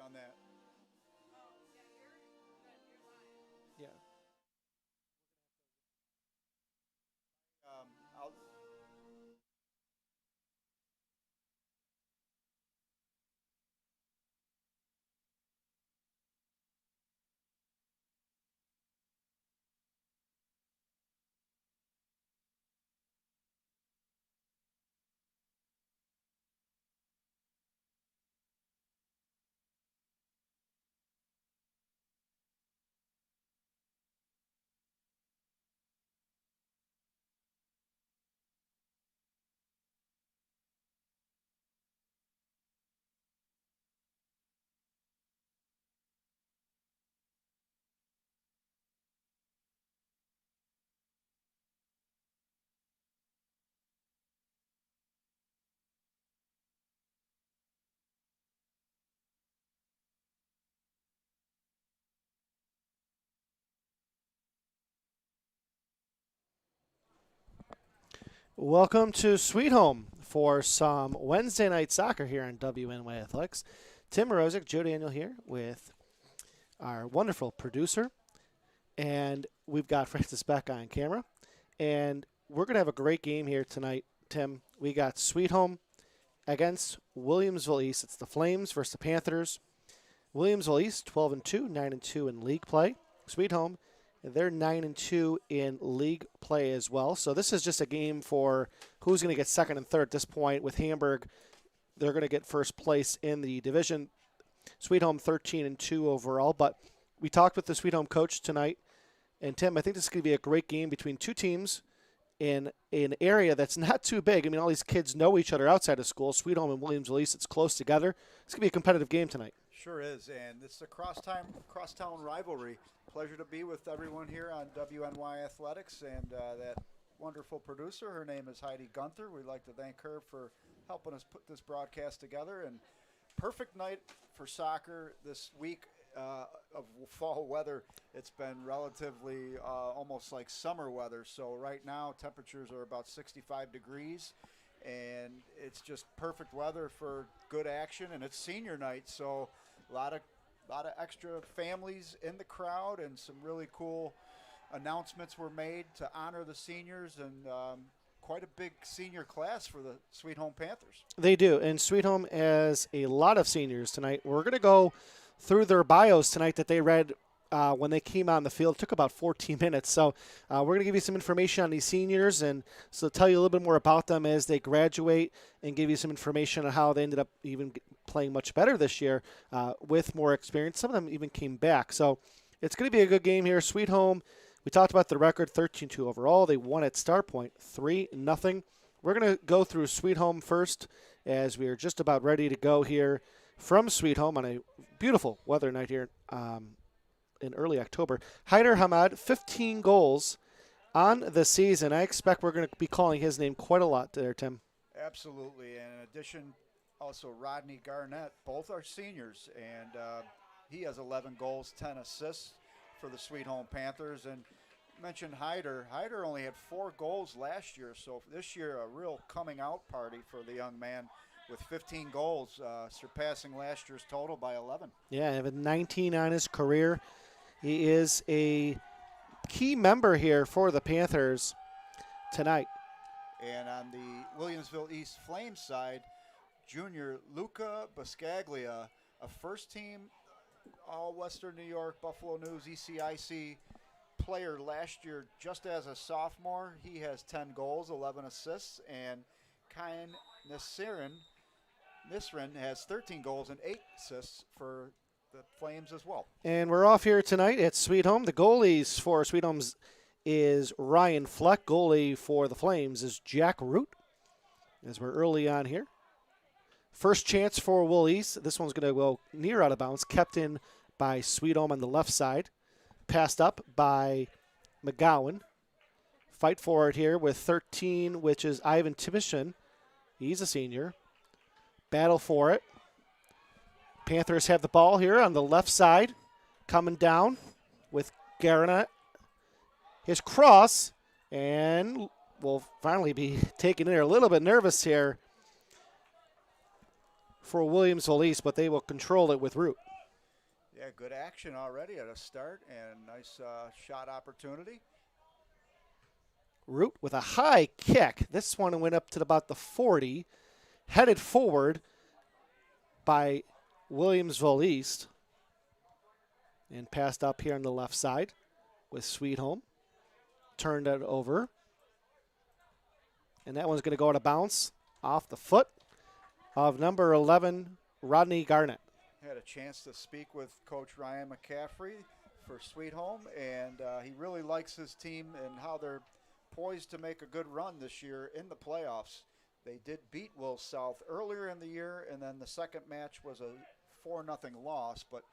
on that. Yeah. I'll Welcome to Sweet Home for some Wednesday night soccer here on WNY Athletics. Tim Morozic, Joe Daniel here with our wonderful producer. And we've got Francis Beck on camera. And we're going to have a great game here tonight, Tim. We got Sweet Home against Williamsville East. It's the Flames versus the Panthers. Williamsville East, 12-2, 9-2 in league play. Sweet Home, they're 9-2 in league play as well. So this is just a game for who's going to get second and third at this point. With Hamburg, they're going to get first place in the division. Sweet Home 13-2 overall. But we talked with the Sweet Home coach tonight. And Tim, I think this is going to be a great game between two teams in an area that's not too big. I mean, all these kids know each other outside of school. Sweet Home and Williamsville East, it's close together. It's going to be a competitive game tonight. Sure is, and it's a crosstown rivalry. Pleasure to be with everyone here on WNY Athletics and that wonderful producer. Her name is Heidi Gunther. We'd like to thank her for helping us put this broadcast together. And perfect night for soccer this week of fall weather. It's been relatively almost like summer weather. So right now temperatures are about 65 degrees. And it's just perfect weather for good action. And it's senior night, so a lot of extra families in the crowd, and some really cool announcements were made to honor the seniors, and quite a big senior class for the Sweet Home Panthers. They do, and Sweet Home has a lot of seniors tonight. We're going to go through their bios tonight that they read when they came on the field. It took about 14 minutes. So we're going to give you some information on these seniors, and so tell you a little bit more about them as they graduate, and give you some information on how they ended up even playing much better this year with more experience. Some of them even came back. So it's going to be a good game here. Sweet Home, we talked about the record, 13-2 overall. They won at Star Point, 3-0. We're going to go through Sweet Home first, as we are just about ready to go here from Sweet Home on a beautiful weather night here in early October. Haider Hamad, 15 goals on the season. I expect we're going to be calling his name quite a lot there, Tim. Absolutely. And in addition, also Rodney Garnett. Both are seniors, and he has 11 goals, 10 assists for the Sweet Home Panthers. And you mentioned Haider. Haider only had 4 goals last year, so this year a real coming out party for the young man with 15 goals, surpassing last year's total by 11. Yeah, having 19 on his career. He is a key member here for the Panthers tonight. And on the Williamsville East Flames side, junior Luca Buscaglia, a first-team All-Western New York Buffalo News ECIC player last year just as a sophomore. He has 10 goals, 11 assists, and Kain Nisrin has 13 goals and 8 assists for the Flames as well. And we're off here tonight at Sweet Home. The goalies for Sweet Home's is Ryan Fleck. Goalie for the Flames is Jack Root, as we're early on here. First chance for Will East. This one's going to go near out of bounds. Kept in by Sweet Home on the left side. Passed up by Mcgowan. Fight for it here with 13, which is Ivan Timishin. He's a senior. Battle for it. Panthers have the ball here on the left side. Coming down with Garnett. His cross, and will finally be taken in there. A little bit nervous here for Williamsville East, but they will control it with Root. Yeah, good action already at a start, and nice shot opportunity. Root with a high kick. This one went up to about the 40, headed forward by Williamsville East, and passed up here on the left side with Sweet Home. Turned it over, and that one's going to go out of bounds off the foot of number 11, Rodney Garnett. Had a chance to speak with Coach Ryan McCaffrey for Sweet Home, and he really likes his team and how they're poised to make a good run this year in the playoffs. They did beat Will South earlier in the year, and then the second match was a 4-0 loss, but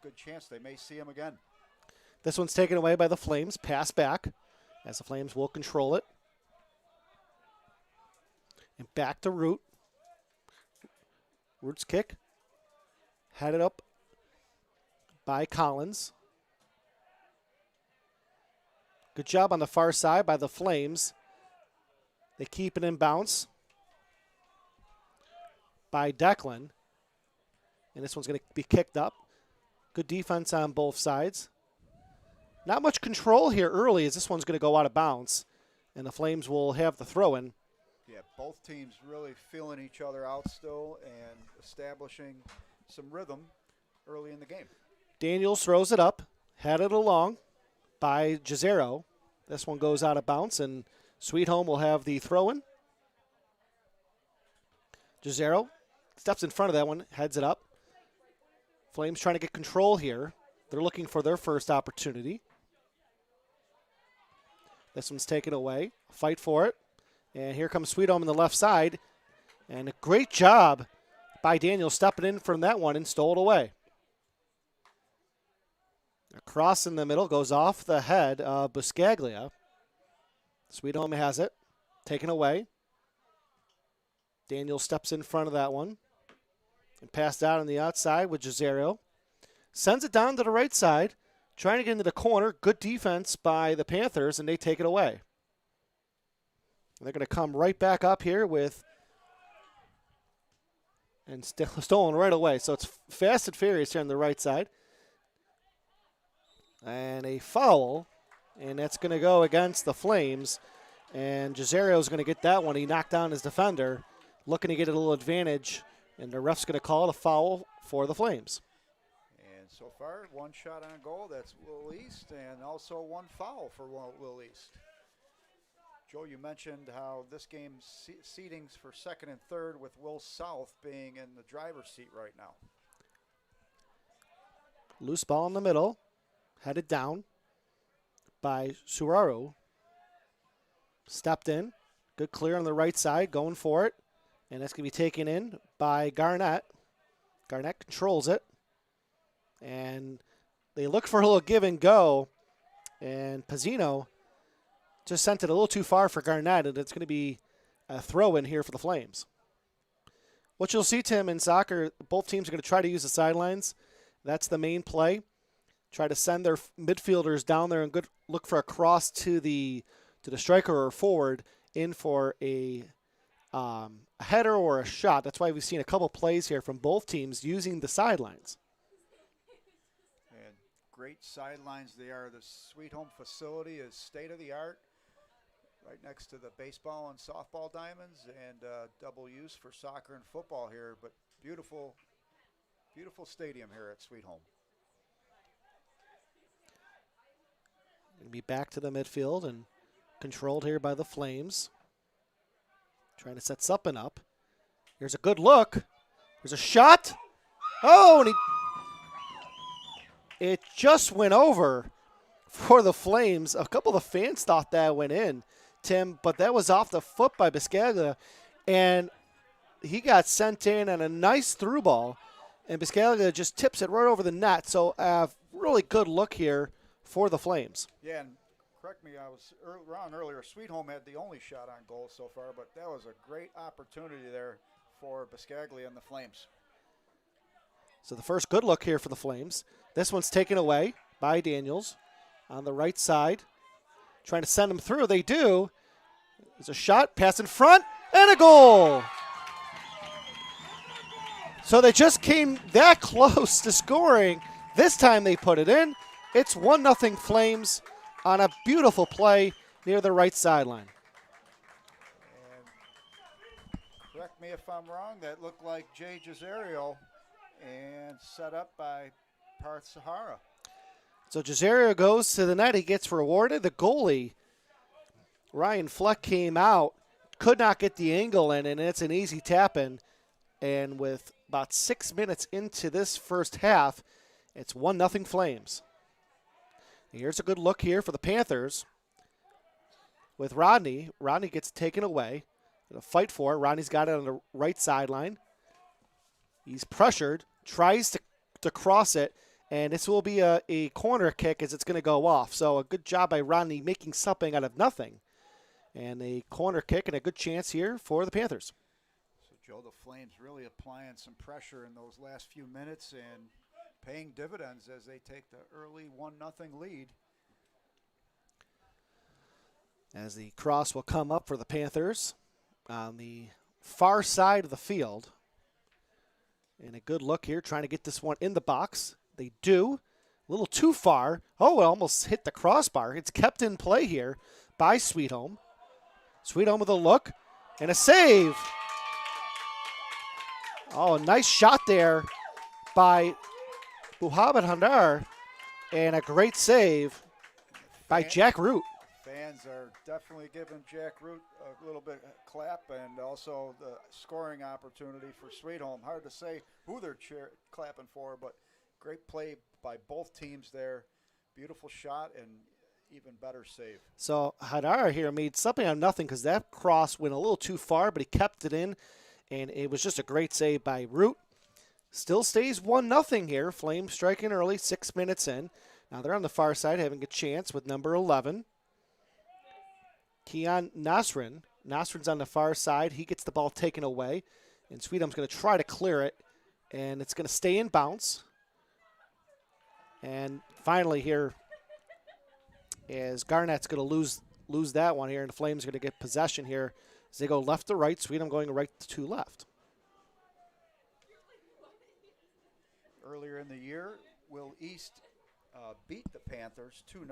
good chance they may see him again. This one's taken away by the Flames. Pass back as the Flames will control it. And back to Root. Root's kick. Headed up by Collins. Good job on the far side by the Flames. They keep it in bounce by Declan. And this one's going to be kicked up. Good defense on both sides. Not much control here early as this one's going to go out of bounds. And the Flames will have the throw-in. Yeah, both teams really feeling each other out still and establishing some rhythm early in the game. Daniels throws it up, headed along by Jazero. This one goes out of bounds, and Sweet Home will have the throw-in. Jazero steps in front of that one, heads it up. Flames trying to get control here. They're looking for their first opportunity. This one's taken away. Fight for it. And here comes Sweet Home on the left side. And a great job by Daniel stepping in from that one and stole it away. A cross in the middle goes off the head of Buscaglia. Sweet Home has it. Taken away. Daniel steps in front of that one. And passed out on the outside with Jazero. Sends it down to the right side. Trying to get into the corner. Good defense by the Panthers, and they take it away. And they're going to come right back up here with, and stolen right away. So it's fast and furious here on the right side. And a foul, and that's going to go against the Flames. And Jazero's going to get that one. He knocked down his defender, looking to get a little advantage. And the ref's going to call it a foul for the Flames. And so far, one shot on goal. That's Will East, and also one foul for Will East. Joe, you mentioned how this game's seedings for second and third with Will South being in the driver's seat right now. Loose ball in the middle, headed down by Suraru. Stepped in, good clear on the right side, going for it. And that's going to be taken in by Garnett. Garnett controls it. And they look for a little give and go. And Pizzino just sent it a little too far for Garnett, and it's going to be a throw-in here for the Flames. What you'll see, Tim, in soccer, both teams are going to try to use the sidelines. That's the main play. Try to send their midfielders down there and look for a cross to the striker or forward in for a header or a shot. That's why we've seen a couple plays here from both teams using the sidelines. And great sidelines they are. The Sweet Home facility is state-of-the-art, right next to the baseball and softball diamonds, and double use for soccer and football here. But beautiful, beautiful stadium here at Sweet Home. Going to be back to the midfield and controlled here by the Flames. Trying to set something up. Here's a good look. There's a shot. Oh, and it just went over for the Flames. A couple of the fans thought that went in, Tim, but that was off the foot by Buscaglia, and he got sent in on a nice through ball, and Buscaglia just tips it right over the net. So a really good look here for the Flames. Yeah, and correct me, I was wrong earlier. Sweet Home had the only shot on goal so far, but that was a great opportunity there for Buscaglia and the Flames. So the first good look here for the Flames. This one's taken away by Daniels on the right side. Trying to send them through. They do. There's a shot, pass in front, and a goal. So they just came that close to scoring. This time they put it in. It's 1-0 Flames on a beautiful play near the right sideline. And correct me if I'm wrong, that looked like Jay Giserio and set up by Parth Sahara. So Giserio goes to the net. He gets rewarded. The goalie, Ryan Fleck, came out, could not get the angle in, and it's an easy tap-in. And with about 6 minutes into this first half, it's 1-0 Flames. Here's a good look here for the Panthers with Rodney. Rodney gets taken away. Gonna fight for it. Rodney's got it on the right sideline. He's pressured, tries to cross it, and this will be a corner kick as it's going to go off. So a good job by Rodney making something out of nothing. And a corner kick and a good chance here for the Panthers. So, Joe, the Flames really applying some pressure in those last few minutes and paying dividends as they take the early 1-0 lead. As the cross will come up for the Panthers on the far side of the field. And a good look here, trying to get this one in the box. They do. A little too far. Oh, it almost hit the crossbar. It's kept in play here by Sweethome. Sweethome with a look and a save. Oh, a nice shot there by Muhammad Handar, and a great save by Jack Root. Fans are definitely giving Jack Root a little bit of clap, and also the scoring opportunity for Sweethome. Hard to say who they're clapping for, but great play by both teams there. Beautiful shot and even better save. So Hadar here made something out of nothing because that cross went a little too far, but he kept it in, and it was just a great save by Root. Still stays 1-0 here. Flames striking early, 6 minutes in. Now they're on the far side having a chance with number 11. Keon Nasrin. Nasrin's on the far side. He gets the ball taken away, and Sweethome's going to try to clear it, and it's going to stay in bounce. And finally here, as Garnett's going to lose that one here, and the Flames are going to get possession here as they go left to right. Sweethome going right to left. Earlier in the year, Will East beat the Panthers 2-0.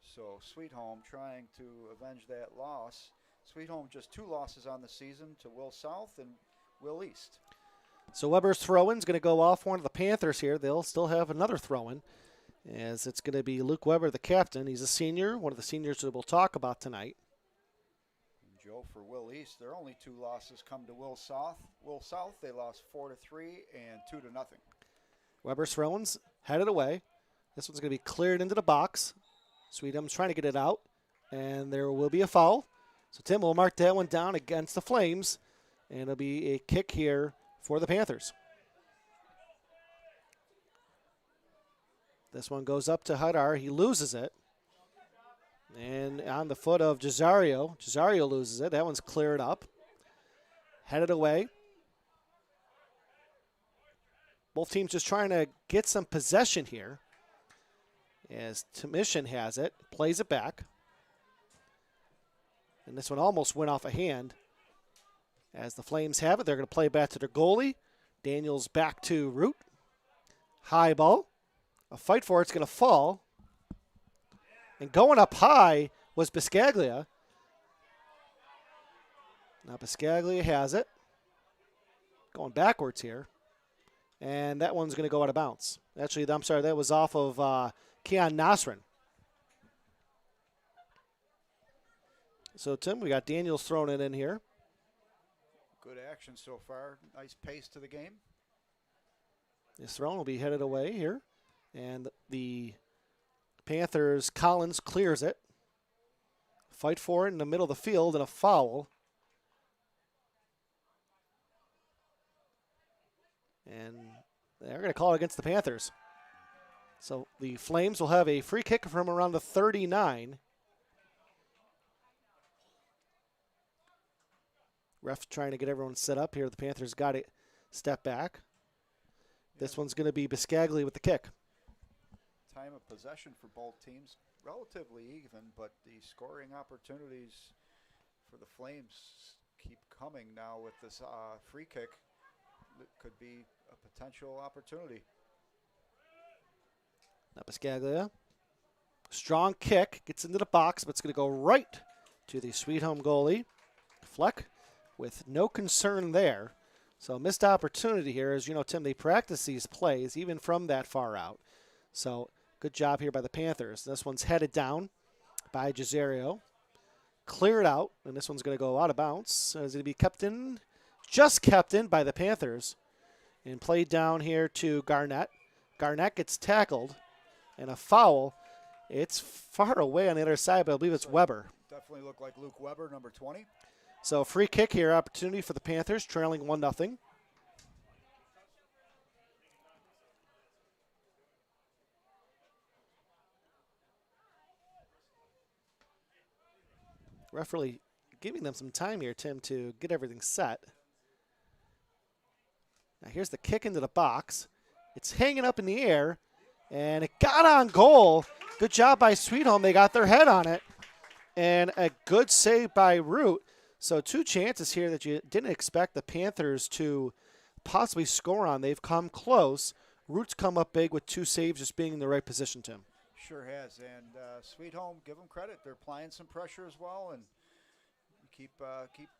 So Sweethome trying to avenge that loss. Sweethome just 2 losses on the season to Will South and Will East. So Weber's throw-in's going to go off one of the Panthers here. They'll still have another throw-in, as it's going to be Luke Weber, the captain. He's a senior, one of the seniors that we'll talk about tonight. And Joe, for Will East, their only 2 losses come to Will South. Will South, they lost 4-3 and 2-0. Weber's throw-in's headed away. This one's going to be cleared into the box. Sweethome's trying to get it out, and there will be a foul. So Tim will mark that one down against the Flames, and it'll be a kick here for the Panthers. This one goes up to Hadar. He loses it. And on the foot of Gisario. Gisario loses it. That one's cleared up. Headed away. Both teams just trying to get some possession here. As Tim Schishan has it, plays it back. And this one almost went off a hand. As the Flames have it, they're going to play back to their goalie. Daniels back to Root. High ball. A fight for it's going to fall. And going up high was Biscaglia. Now Biscaglia has it. Going backwards here. And that one's going to go out of bounds. Actually, I'm sorry, that was off of Keon Nasrin. So, Tim, we got Daniels throwing it in here. Good action so far. Nice pace to the game. This throw will be headed away here. And the Panthers, Collins clears it. Fight for it in the middle of the field and a foul. And they're going to call it against the Panthers. So the Flames will have a free kick from around the 39. Ref trying to get everyone set up here. The Panthers got it step back. This one's going to be Biscaglia with the kick. Time of possession for both teams relatively even, but the scoring opportunities for the Flames keep coming now with this free kick. it could be a potential opportunity. Now Biscaglia. Strong kick. Gets into the box, but it's going to go right to the Sweet Home goalie, Fleck, with no concern there. So missed opportunity here. As you know, Tim, they practice these plays even from that far out. So good job here by the Panthers. This one's headed down by Giserio. Cleared out, and this one's going to go out of bounds. Is it to be kept in? Just kept in by the Panthers. And played down here to Garnett. Garnett gets tackled, and a foul. It's far away on the other side, but I believe it's Weber. Definitely looked like Luke Weber, number 20. So free kick here, opportunity for the Panthers, trailing 1-0. Ref really giving them some time here, Tim, to get everything set. Now here's the kick into the box. It's hanging up in the air, and it got on goal. Good job by Sweet Home. They got their head on it, and a good save by Root. So two chances here that you didn't expect the Panthers to possibly score on. They've come close. Root's come up big with two saves, just being in the right position, Tim. Sure has, and Sweet Home, give them credit. They're applying some pressure as well, and keep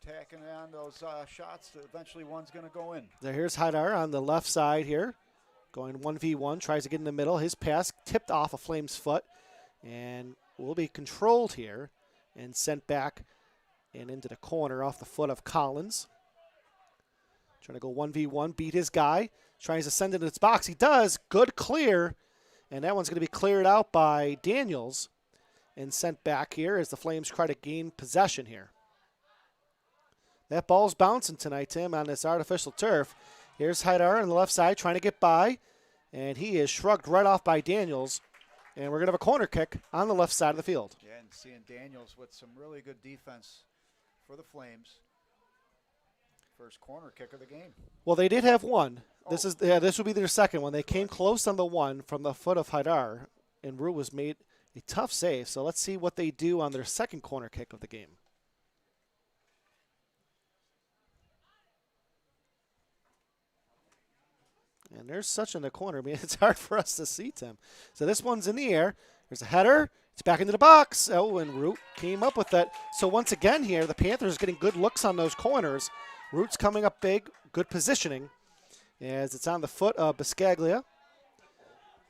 tacking on those shots. Eventually one's going to go in. There, here's Haidar on the left side here, going 1v1, tries to get in the middle. His pass tipped off a Flame's foot, and will be controlled here and sent back and into the corner off the foot of Collins. Trying to go 1v1, beat his guy. Tries to send it in its box. He does. Good clear. And that one's going to be cleared out by Daniels and sent back here as the Flames try to gain possession here. That ball's bouncing tonight, Tim, on this artificial turf. Here's Haidar on the left side trying to get by, and he is shrugged right off by Daniels. And we're going to have a corner kick on the left side of the field. Yeah, and seeing Daniels with some really good defense for the Flames. First corner kick of the game. Well, they did have one. This will be their second one. They came close on the one from the foot of Haidar, and Rue was made a tough save. So let's see what they do on their second corner kick of the game. And there's such in the corner. I mean, it's hard for us to see, Tim. So this one's in the air. There's a header. It's back into the box. Oh, and Root came up with that. So once again here, the Panthers getting good looks on those corners. Root's coming up big. Good positioning. As it's on the foot of Biscaglia.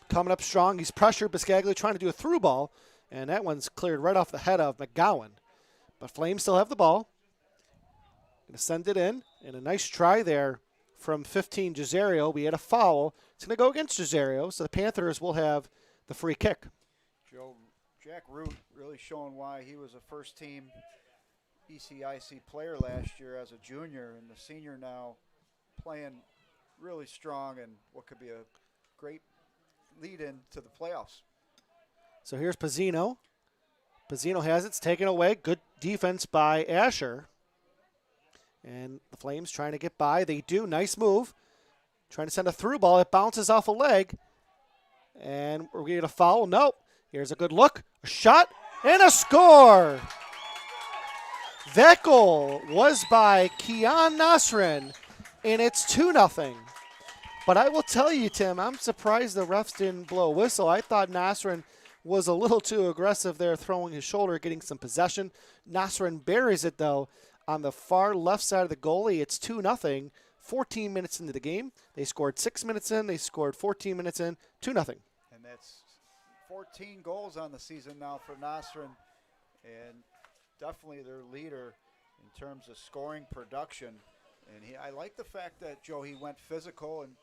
Coming up strong. He's pressured. Biscaglia trying to do a through ball. And that one's cleared right off the head of Mcgowan. But Flames still have the ball. Going to send it in. And a nice try there from 15, Giserio. We had a foul. It's going to go against Giserio. So the Panthers will have the free kick. Jack Root really showing why he was a first-team ECIC player last year as a junior, and the senior now playing really strong and what could be a great lead-in to the playoffs. So here's Pizzino. Pizzino has it. It's taken away. Good defense by Asher. And the Flames trying to get by. They do. Nice move. Trying to send a through ball. It bounces off a leg. And we're going to get a foul. Nope. Here's a good look. A shot. And a score. That goal was by Kian Nasrin. And it's 2-0. But I will tell you, Tim, I'm surprised the refs didn't blow a whistle. I thought Nasrin was a little too aggressive there, throwing his shoulder, getting some possession. Nasrin buries it, though, on the far left side of the goalie. It's 2-0. 14 minutes into the game. They scored 6 minutes in. They scored 14 minutes in. 2-0. And that's 14 goals on the season now for Nasrin. And definitely their leader in terms of scoring production. And I like the fact that, Joe, he went physical and,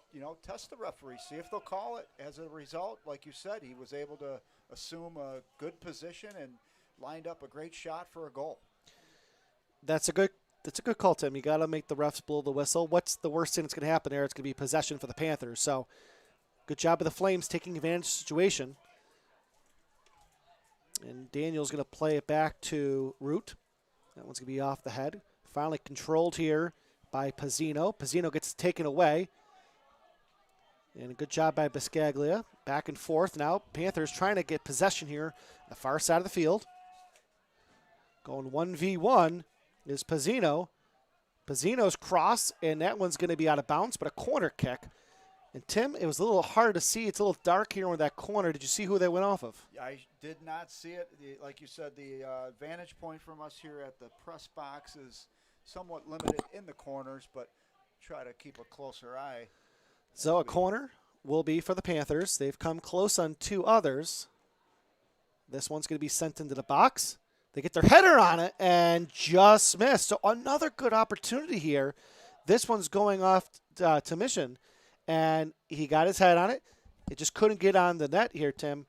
test the referee, see if they'll call it. As a result, like you said, he was able to assume a good position and lined up a great shot for a goal. That's a good call, Tim. You got to make the refs blow the whistle. What's the worst thing that's going to happen there? It's going to be possession for the Panthers. So good job of the Flames taking advantage of the situation. And Daniel's going to play it back to Root. That one's going to be off the head. Finally controlled here by Pizzino. Pizzino gets taken away. And a good job by Biscaglia. Back and forth now. Panthers trying to get possession here on the far side of the field. Going 1v1 is Pizzino. Pizzino's cross, and that one's going to be out of bounds, but a corner kick. And, Tim, it was a little hard to see. It's a little dark here with that corner. Did you see who they went off of? I did not see it. Like you said, the vantage point from us here at the press box is somewhat limited in the corners, but try to keep a closer eye. So a corner will be for the Panthers. They've come close on 2 others. This one's going to be sent into the box. They get their header on it and just missed. So another good opportunity here. This one's going off to Mission, and he got his head on it. It just couldn't get on the net here, Tim.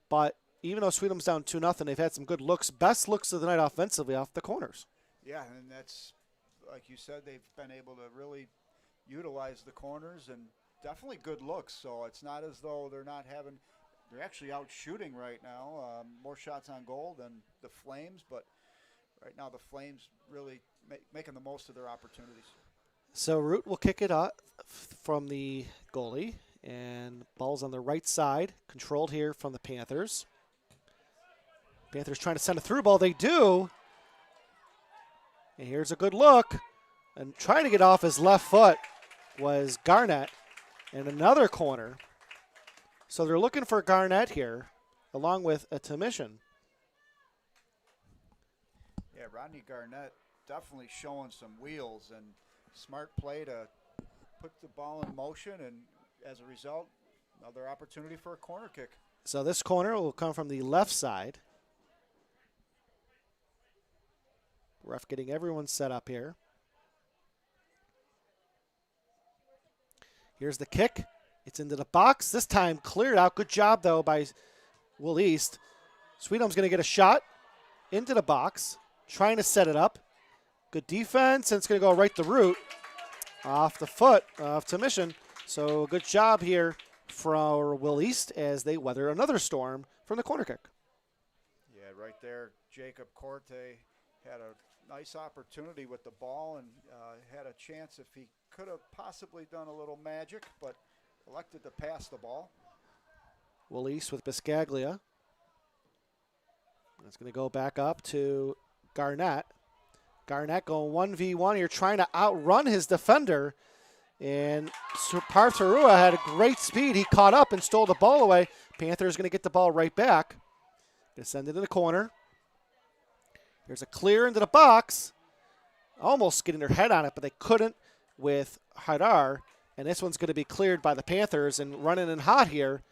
But even though Sweetham's down 2-0, they've had some good looks. Best looks of the night offensively off the corners. Yeah, and that's, like you said, they've been able to really utilize the corners and definitely good looks. So it's not as though they're not having – they're actually out shooting right now. More shots on goal than the Flames, but right now the Flames really making the most of their opportunities. So Root will kick it up from the goalie, and ball's on the right side, controlled here from the Panthers. Panthers trying to send a through ball. They do. And here's a good look. And trying to get off his left foot was Garnett. And another corner. So they're looking for Garnett here, along with a Mission. Yeah, Rodney Garnett definitely showing some wheels and smart play to put the ball in motion, and as a result, another opportunity for a corner kick. So this corner will come from the left side. Ref getting everyone set up here. Here's the kick. It's into the box. This time cleared out. Good job, though, by Will East. Sweetham's going to get a shot into the box, trying to set it up. Good defense, and it's going to go right to Root off the foot of Mission. So good job here for Will East as they weather another storm from the corner kick. Yeah, right there, Jacob Corte had a nice opportunity with the ball and had a chance if he could have possibly done a little magic, but elected to pass the ball. Will East with Biscaglia. It's going to go back up to Garnett. Garnett going 1v1 here, trying to outrun his defender. And Partarua had a great speed. He caught up and stole the ball away. Panthers going to get the ball right back. Going to send it in the corner. Here's a clear into the box. Almost getting their head on it, but they couldn't with Hadar. And this one's going to be cleared by the Panthers. And running in hot here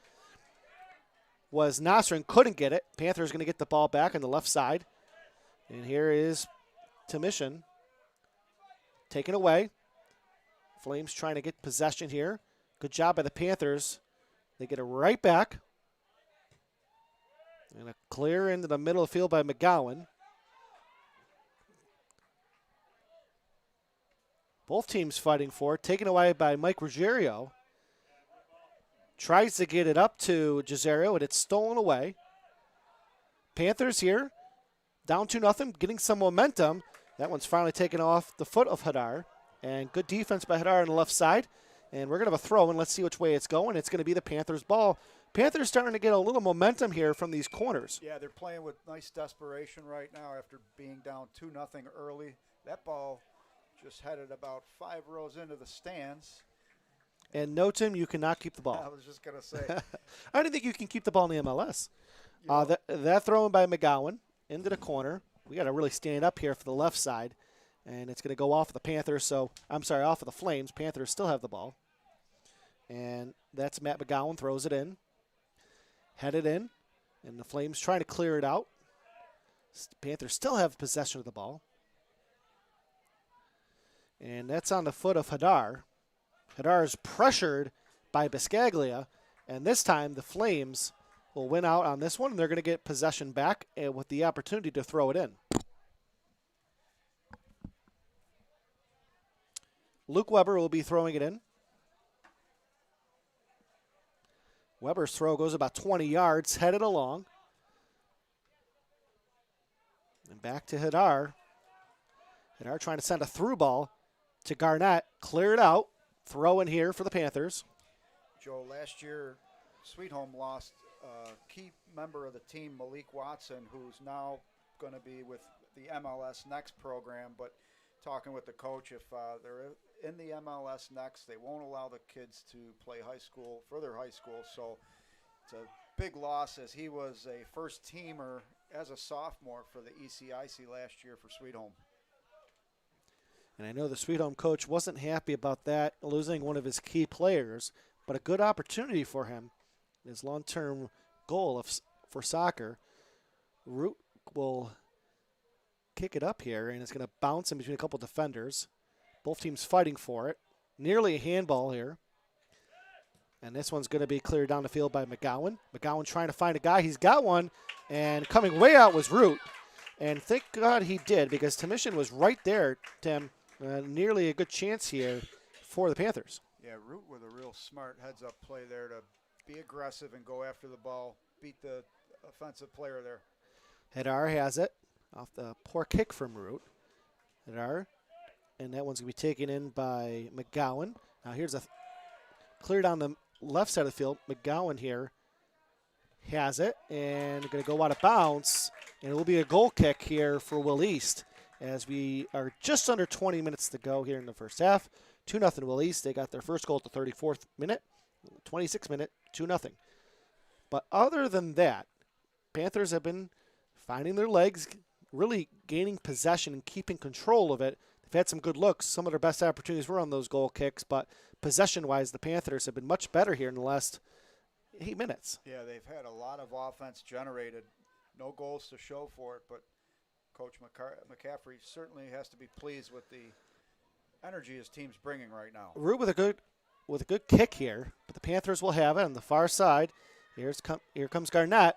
was Nasser and couldn't get it. Panthers going to get the ball back on the left side. And here is Mission taken away. Flames trying to get possession here. Good job by the Panthers. They get it right back. And a clear into the middle of the field by Mcgowan. Both teams fighting for it. Taken away by Mike Ruggiero. Tries to get it up to Giserio, and it's stolen away. Panthers here, down 2-0, getting some momentum. That one's finally taken off the foot of Hadar. And good defense by Hadar on the left side. And we're going to have a throw, and let's see which way it's going. It's going to be the Panthers' ball. Panthers starting to get a little momentum here from these corners. Yeah, they're playing with nice desperation right now after being down 2-0 early. That ball just headed about 5 rows into the stands. And no, Tim, you cannot keep the ball. I was just going to say. I don't think you can keep the ball in the MLS. That throw in by Mcgowan into the corner. We got to really stand up here for the left side. And it's going to go off of the Panthers. So, I'm sorry, off of the Flames. Panthers still have the ball. And that's Matt Mcgowan throws it in. Headed in. And the Flames trying to clear it out. Panthers still have possession of the ball. And that's on the foot of Hadar. Hadar is pressured by Biscaglia. And this time the Flames will win out on this one. And they're going to get possession back with the opportunity to throw it in. Luke Weber will be throwing it in. Weber's throw goes about 20 yards, headed along. And back to Hadar. Hadar trying to send a through ball to Garnett. Clear it out. Throw in here for the Panthers. Joe, last year, Sweet Home lost a key member of the team, Malik Watson, who's now going to be with the MLS Next program. But talking with the coach, if they're in the MLS next, they won't allow the kids to play further high school. So it's a big loss, as he was a first teamer as a sophomore for the ECIC last year for Sweet Home. And I know the Sweet Home coach wasn't happy about that, losing one of his key players, but a good opportunity for him. His long-term goal for soccer. Root will kick it up here, and it's going to bounce in between a couple defenders. Both teams fighting for it. Nearly a handball here. And this one's going to be cleared down the field by Mcgowan. Mcgowan trying to find a guy. He's got one, and coming way out was Root. And thank God he did, because Tim Schishan was right there, Tim. Nearly a good chance here for the Panthers. Yeah, Root with a real smart heads-up play there to be aggressive and go after the ball, beat the offensive player there. Hadar has it off the poor kick from Root. Hadar, and that one's going to be taken in by Mcgowan. Now here's a clear down the left side of the field. Mcgowan here has it, and going to go out of bounds, and it will be a goal kick here for Will East, as we are just under 20 minutes to go here in the first half. 2-0 Will East. They got their first goal at the 34th minute, 26th minute, 2-0. But other than that, Panthers have been finding their legs, really gaining possession and keeping control of it. They've had some good looks. Some of their best opportunities were on those goal kicks, but possession-wise, the Panthers have been much better here in the last 8 minutes. Yeah, they've had a lot of offense generated. No goals to show for it, but Coach McCaffrey certainly has to be pleased with the energy his team's bringing right now. Root with a good kick here, but the Panthers will have it on the far side. Here comes Garnett.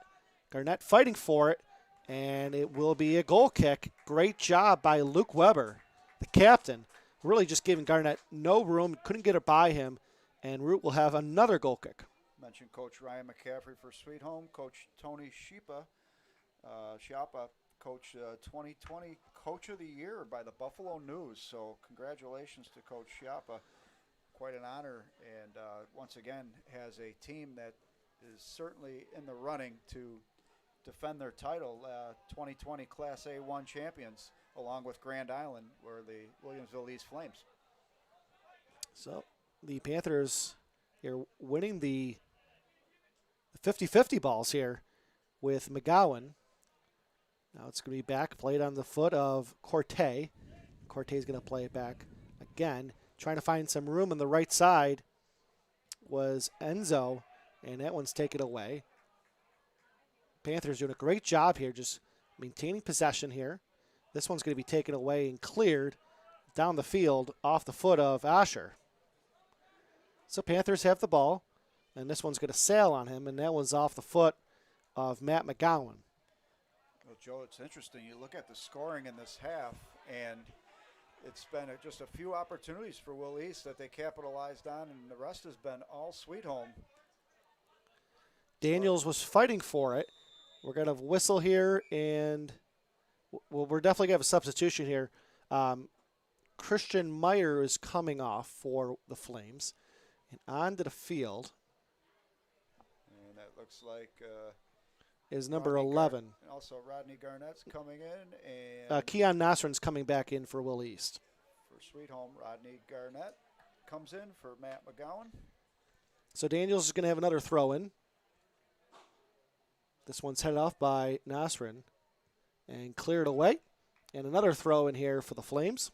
Garnett fighting for it, and it will be a goal kick. Great job by Luke Weber, the captain, really just giving Garnett no room, couldn't get it by him, and Root will have another goal kick. Mentioned Coach Ryan McCaffrey for Sweet Home. Coach Tony Schiappa, Coach 2020 Coach of the Year by the Buffalo News. So congratulations to Coach Schiappa. Quite an honor, and once again has a team that is certainly in the running to defend their title, 2020 Class A1 champions, along with Grand Island, where the Williamsville East Flames. So the Panthers are winning the 50-50 balls here with Mcgowan. Now it's going to be back, played on the foot of Corte. Corte's going to play it back again. Trying to find some room on the right side was Enzo, and that one's taken away. Panthers doing a great job here, just maintaining possession here. This one's going to be taken away and cleared down the field off the foot of Asher. So Panthers have the ball, and this one's going to sail on him, and that one's off the foot of Matt Mcgowan. Well, Joe, it's interesting. You look at the scoring in this half, and it's been just a few opportunities for Will East that they capitalized on, and the rest has been all Sweet Home. Daniels was fighting for it. We're going to whistle here, and we're definitely going to have a substitution here. Christian Meyer is coming off for the Flames, and onto the field. And that looks like is number 11. And also Rodney Garnett's coming in, and Keon Nasrin's coming back in for Will East. For Sweet Home, Rodney Garnett comes in for Matt Mcgowan. So Daniels is going to have another throw-in. This one's headed off by Nasrin and cleared away. And another throw in here for the Flames.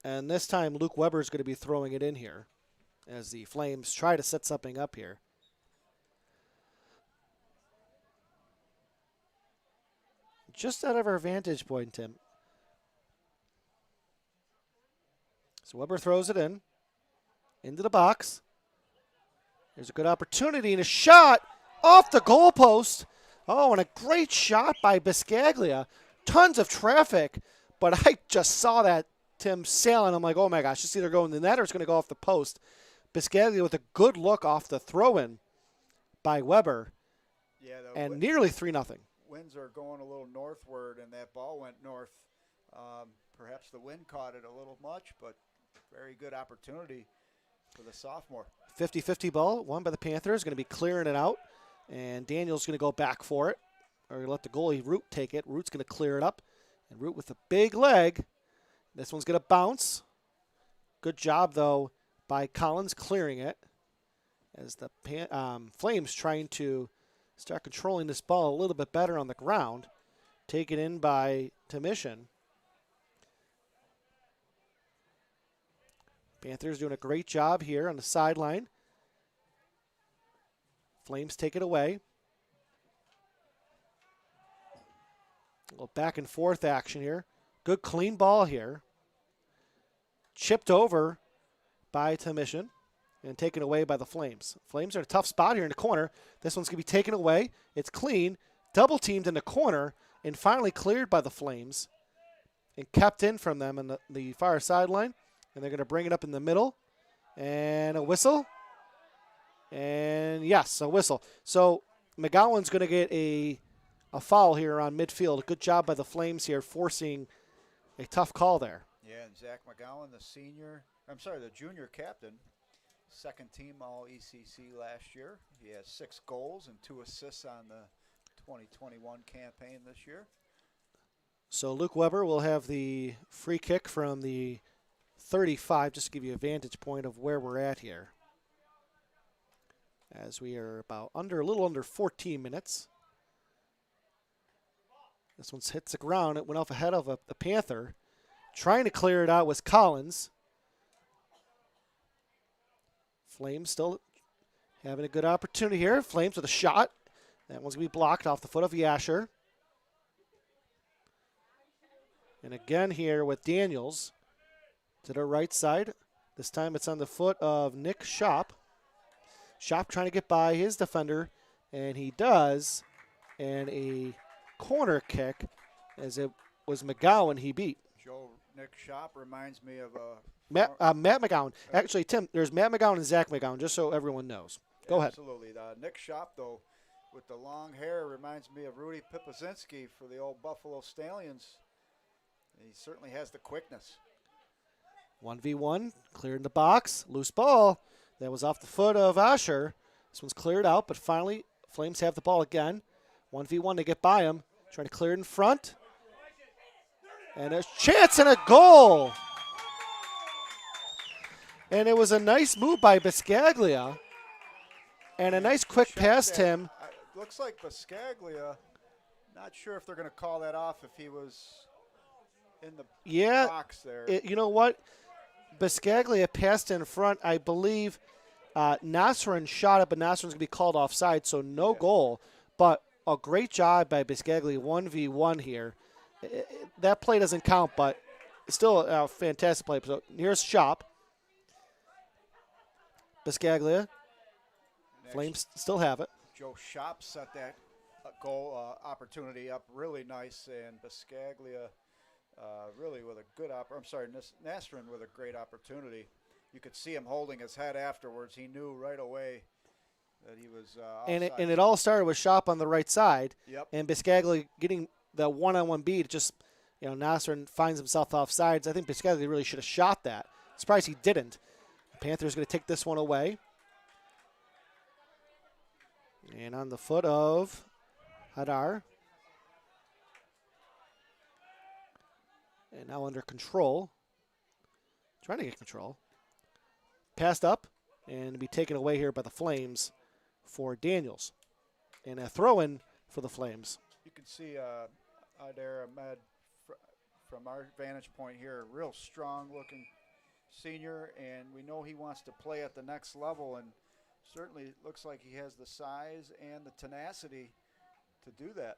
And this time Luke Weber is going to be throwing it in here as the Flames try to set something up here. Just out of our vantage point, Tim. So Weber throws it in. Into the box. There's a good opportunity and a shot off the goalpost. Oh, and a great shot by Biscaglia. Tons of traffic, but I just saw that, Tim, sailing. I'm like, oh my gosh, it's either going in the net or it's going to go off the post. Biscaglia with a good look off the throw-in by Weber. Yeah, and nearly 3-0. Winds are going a little northward, and that ball went north. Perhaps the wind caught it a little much, but very good opportunity for the sophomore. 50-50 ball, won by the Panthers. Going to be clearing it out, and Daniel's going to go back for it. or let the goalie Root take it. Root's going to clear it up, and Root with a big leg. This one's going to bounce. Good job, though, by Collins clearing it as the Flames trying to start controlling this ball a little bit better on the ground. Taken in by Tim Schishan. Panthers doing a great job here on the sideline. Flames take it away. A little back and forth action here. Good clean ball here. Chipped over by Tim Schishan and taken away by the Flames. Flames are in a tough spot here in the corner. This one's going to be taken away. It's clean. Double teamed in the corner and finally cleared by the Flames and kept in from them on the far sideline. And they're going to bring it up in the middle. And a whistle. And yes, a whistle. So Mcgowan's going to get a foul here on midfield. Good job by the Flames here forcing a tough call there. Yeah, and Zach Mcgowan, the junior captain, second team All-ECC last year. He has 6 goals and 2 assists on the 2021 campaign this year. So Luke Weber will have the free kick from the 35, just to give you a vantage point of where we're at here. As we are about a little under 14 minutes. This one hits the ground. It went off ahead of the Panther. Trying to clear it out was Collins. Flames still having a good opportunity here. Flames with a shot. That one's going to be blocked off the foot of Yasher. And again here with Daniels to the right side. This time it's on the foot of Nick Shop. Shop trying to get by his defender, and he does. And a corner kick, as it was Mcgowan he beat. Nick Shop reminds me of Matt Mcgowan. Actually, Tim, there's Matt Mcgowan and Zach Mcgowan, just so everyone knows. Go ahead. Absolutely. Nick Shop, though, with the long hair, reminds me of Rudy Pipazinski for the old Buffalo Stallions. He certainly has the quickness. 1v1, cleared in the box, loose ball. That was off the foot of Asher. This one's cleared out, but finally, Flames have the ball again. 1v1 to get by him. Trying to clear it in front. And a chance and a goal. And it was a nice move by Biscaglia. And a nice quick pass to him. Looks like Biscaglia, not sure if they're going to call that off if he was in the box there. You know what? Biscaglia passed in front. I believe Nasrin shot it, but Nasrin's going to be called offside, so no goal. But a great job by Biscaglia, 1v1 here. That play doesn't count, but still a fantastic play. So here's Shop. Biscaglia. Flames still have it. Joe Shop set that goal opportunity up really nice, and Biscaglia really with a good Nasrin with a great opportunity. You could see him holding his head afterwards. He knew right away that he was offside. And it all started with Shop on the right side. Yep. And Biscaglia getting the one-on-one beat. Just, Nasrin finds himself offsides. I think Biscaglia really should have shot that. Surprised he didn't. The Panthers going to take this one away. And on the foot of Hadar. And now under control. Trying to get control. Passed up and be taken away here by the Flames for Daniels. And a throw-in for the Flames. You can see Adair Ahmed from our vantage point here, real strong-looking senior, and we know he wants to play at the next level, and certainly looks like he has the size and the tenacity to do that.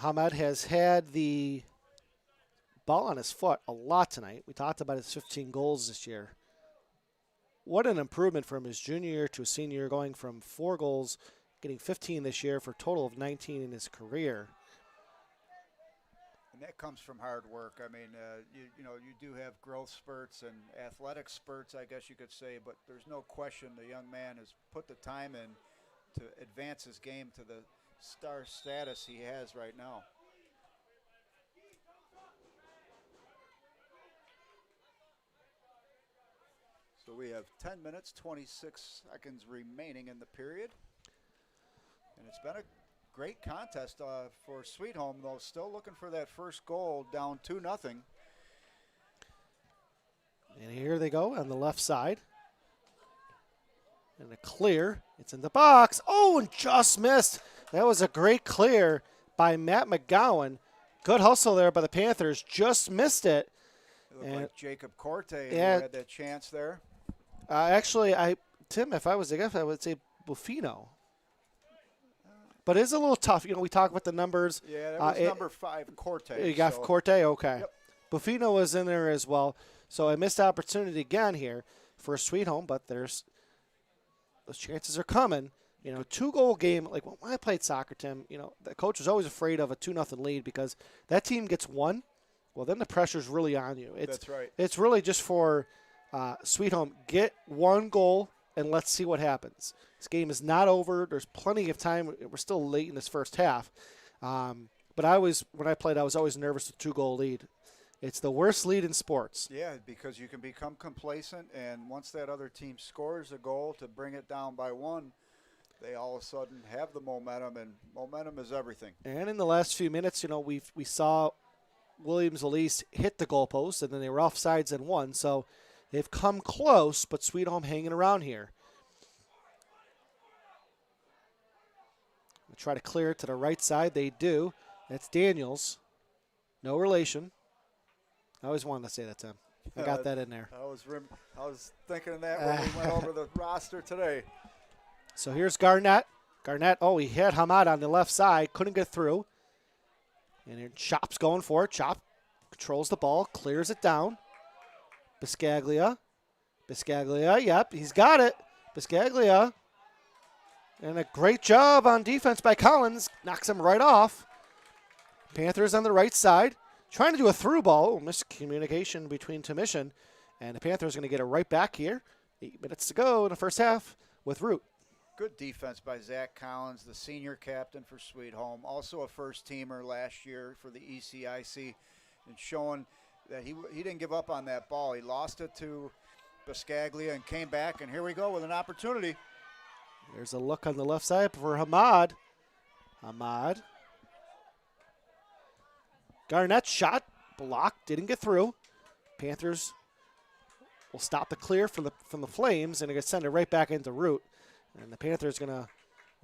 Hamed has had the ball on his foot a lot tonight. We talked about his 15 goals this year. What an improvement from his junior year to his senior year, going from 4 goals, getting 15 this year for a total of 19 in his career. And that comes from hard work. I mean, you do have growth spurts and athletic spurts, I guess you could say, but there's no question the young man has put the time in to advance his game to the star status he has right now. So we have 10 minutes, 26 seconds remaining in the period. been a great contest for Sweet Home, though. Still looking for that first goal, down 2-0. And here they go on the left side. And a clear. It's in the box. Oh, and just missed. That was a great clear by Matt Mcgowan. Good hustle there by the Panthers. Just missed it. It looked like Jacob Corte who had that chance there. Actually, Tim, if I was a guess, I would say Buffino. But it's a little tough. You know, we talk about the numbers. Yeah, that was number 5, Corte. You got Corte? Okay. Yep. Buffino was in there as well. So a missed opportunity again here for a Sweet Home, but those chances are coming. You know, 2-goal game. Like when I played soccer, Tim, you know, the coach was always afraid of a 2-0 lead because that team gets one. Well, then the pressure's really on you. That's right. It's really just for Sweet Home. Get 1 goal and let's see what happens. This game is not over. There's plenty of time. We're still late in this first half. But when I played, I was always nervous with 2-goal lead. It's the worst lead in sports. Yeah, because you can become complacent, and once that other team scores a goal to bring it down by 1, they all of a sudden have the momentum, and momentum is everything. And in the last few minutes, you know, we saw Williamsville hit the goalpost, and then they were offsides and won. So they've come close, but Sweet Home hanging around here. We'll try to clear it to the right side. They do. That's Daniels. No relation. I always wanted to say that, Tim. I got that in there. I was thinking of that when we went over the roster today. So here's Garnett. Garnett, he had Hamad on the left side. Couldn't get through. And here Chop's going for it. Chop controls the ball, clears it down. Biscaglia. Yep, he's got it. Biscaglia. And a great job on defense by Collins. Knocks him right off. Panthers on the right side. Trying to do a through ball. Miscommunication between Tim Schishan. And the Panthers are going to get it right back here. 8 minutes to go in the first half with Root. Good defense by Zach Collins, the senior captain for Sweet Home. Also a first-teamer last year for the ECIC. And showing that he didn't give up on that ball. He lost it to Biscaglia and came back. And here we go with an opportunity. There's a look on the left side for Hamad. Garnett shot, blocked, didn't get through. Panthers will stop the clear from the Flames, and they're going to send it right back into Root. And the Panthers going to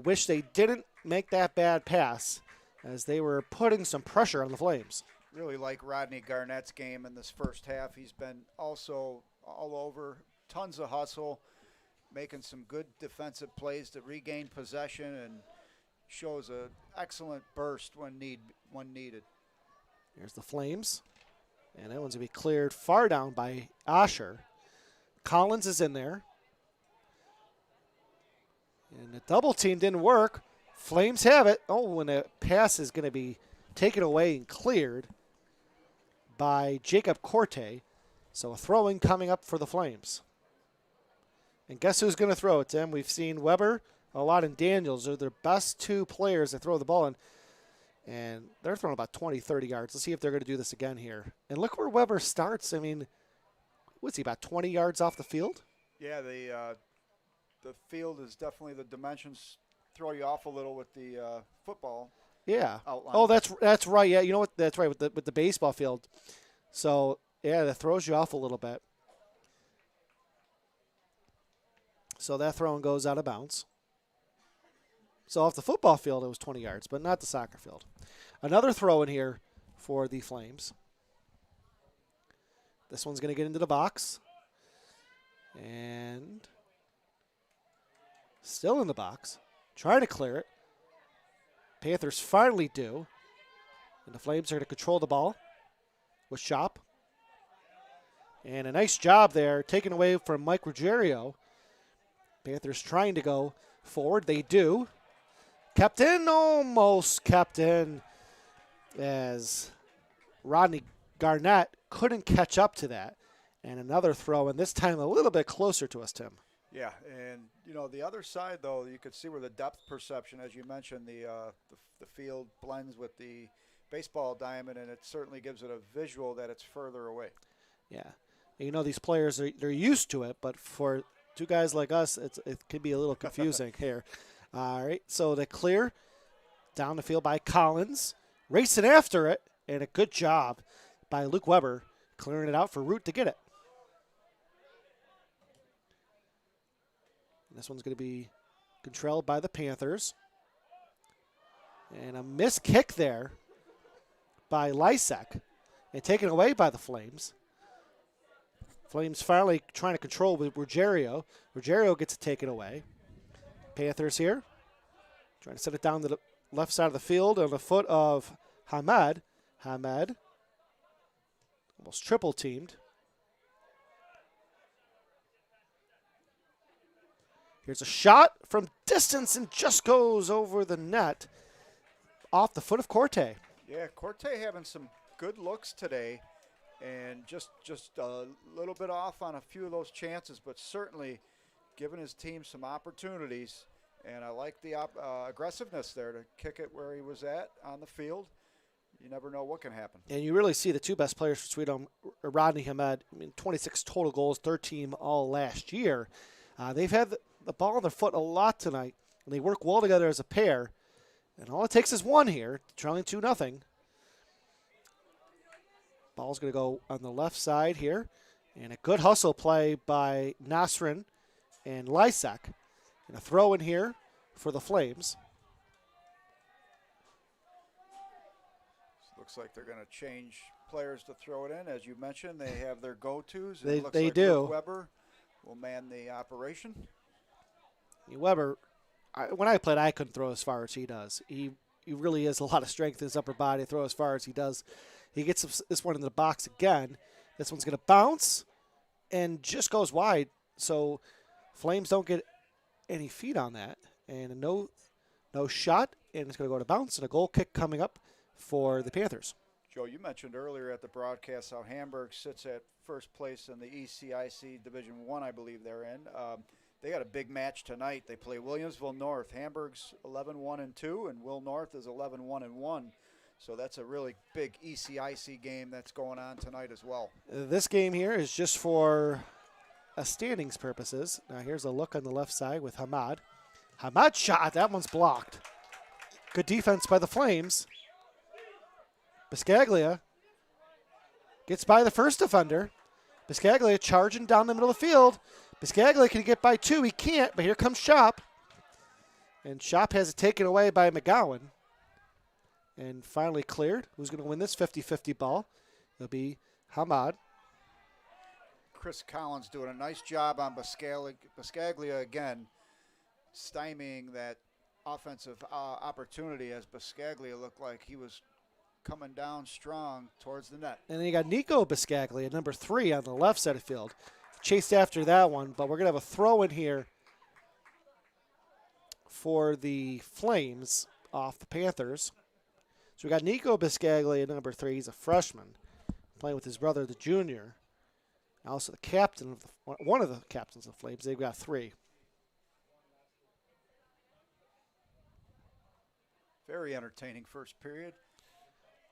wish they didn't make that bad pass as they were putting some pressure on the Flames. Really like Rodney Garnett's game in this first half. He's been also all over, tons of hustle, making some good defensive plays to regain possession, and shows an excellent burst when needed. Here's the Flames. And that one's going to be cleared far down by Asher. Collins is in there. And the double team didn't work. Flames have it. And the pass is going to be taken away and cleared by Jacob Corte. So a throwing coming up for the Flames. And guess who's going to throw it, Tim? We've seen Weber a lot, and Daniels are their best 2 players that throw the ball in. And they're throwing about 20, 30 yards. Let's see if they're going to do this again here. And look where Weber starts. I mean, what's he, about 20 yards off the field? Yeah, the field is definitely, the dimensions throw you off a little with the football. Yeah. Outline. Oh, that's right. Yeah, you know what? That's right, with the baseball field. So, yeah, that throws you off a little bit. So that throwing goes out of bounds. So off the football field, it was 20 yards, but not the soccer field. Another throw in here for the Flames. This one's going to get into the box. And still in the box. Trying to clear it. Panthers finally do. And the Flames are going to control the ball with Shop. And a nice job there, taken away from Mike Ruggiero. Panthers trying to go forward. They do. Kept in, almost kept in, as Rodney Garnett couldn't catch up to that. And another throw, and this time a little bit closer to us, Tim. Yeah, and, the other side, though, you could see where the depth perception, as you mentioned, the field blends with the baseball diamond, and it certainly gives it a visual that it's further away. Yeah. These players, they're used to it, but for 2 guys like us, it can be a little confusing here. All right, so the clear Down the field by Collins. Racing after it. And a good job by Luke Weber clearing it out for Root to get it. This one's going to be controlled by the Panthers. And a missed kick there by Lysic and taken away by the Flames. Flames finally trying to control with Ruggiero. Ruggiero gets it taken away. Panthers here trying to set it down to the left side of the field on the foot of Hamed. Hamed almost triple teamed. Here's a shot from distance and just goes over the net off the foot of Corte. Yeah, Corte having some good looks today, and just a little bit off on a few of those chances, but certainly giving his team some opportunities. And I like the aggressiveness there to kick it where he was at on the field. You never know what can happen. And you really see the two best players for Sweet Home, Rodney Hamed, 26 total goals, third team all last year. They've had the ball on their foot a lot tonight, and they work well together as a pair. And all it takes is one here, trailing 2-0. Ball's going to go on the left side here. And a good hustle play by Nasrin and Lysic. And a throw in here for the Flames. Looks like they're going to change players to throw it in. As you mentioned, they have their go-tos. They looks do. Like Luke Weber will man the operation. Weber, when I played, I couldn't throw as far as he does. He really has a lot of strength in his upper body to throw as far as he does. He gets this one in the box again. This one's going to bounce and just goes wide. So Flames don't get any feet on that. And no shot, and it's going to go to bounce, and a goal kick coming up for the Panthers. Joe, you mentioned earlier at the broadcast how Hamburg sits at first place in the ECIC Division I, I believe they're in. They got a big match tonight. They play Williamsville North. Hamburg's 11-1-2, and Will North is 11-1-1. So that's a really big ECIC game that's going on tonight as well. This game here is just for standings purposes. Now here's a look on the left side with Hamed. Hamed shot. That one's blocked. Good defense by the Flames. Biscaglia gets by the first defender. Biscaglia charging down the middle of the field. Biscaglia can get by two. He can't, but here comes Shop. And Shop has it taken away by Mcgowan. And finally cleared. Who's going to win this 50-50 ball? It'll be Hamed. Chris Collins doing a nice job on Biscaglia again, stymieing that offensive opportunity as Biscaglia looked like he was coming down strong towards the net. And then you got Nico Biscaglia, number 3 on the left side of the field. Chased after that one, but we're going to have a throw in here for the Flames off the Panthers. So we got Nico Biscaglia, number 3. He's a freshman, playing with his brother, the junior. Also the captain of one of the captains of the Flames. They've got 3. Very entertaining first period.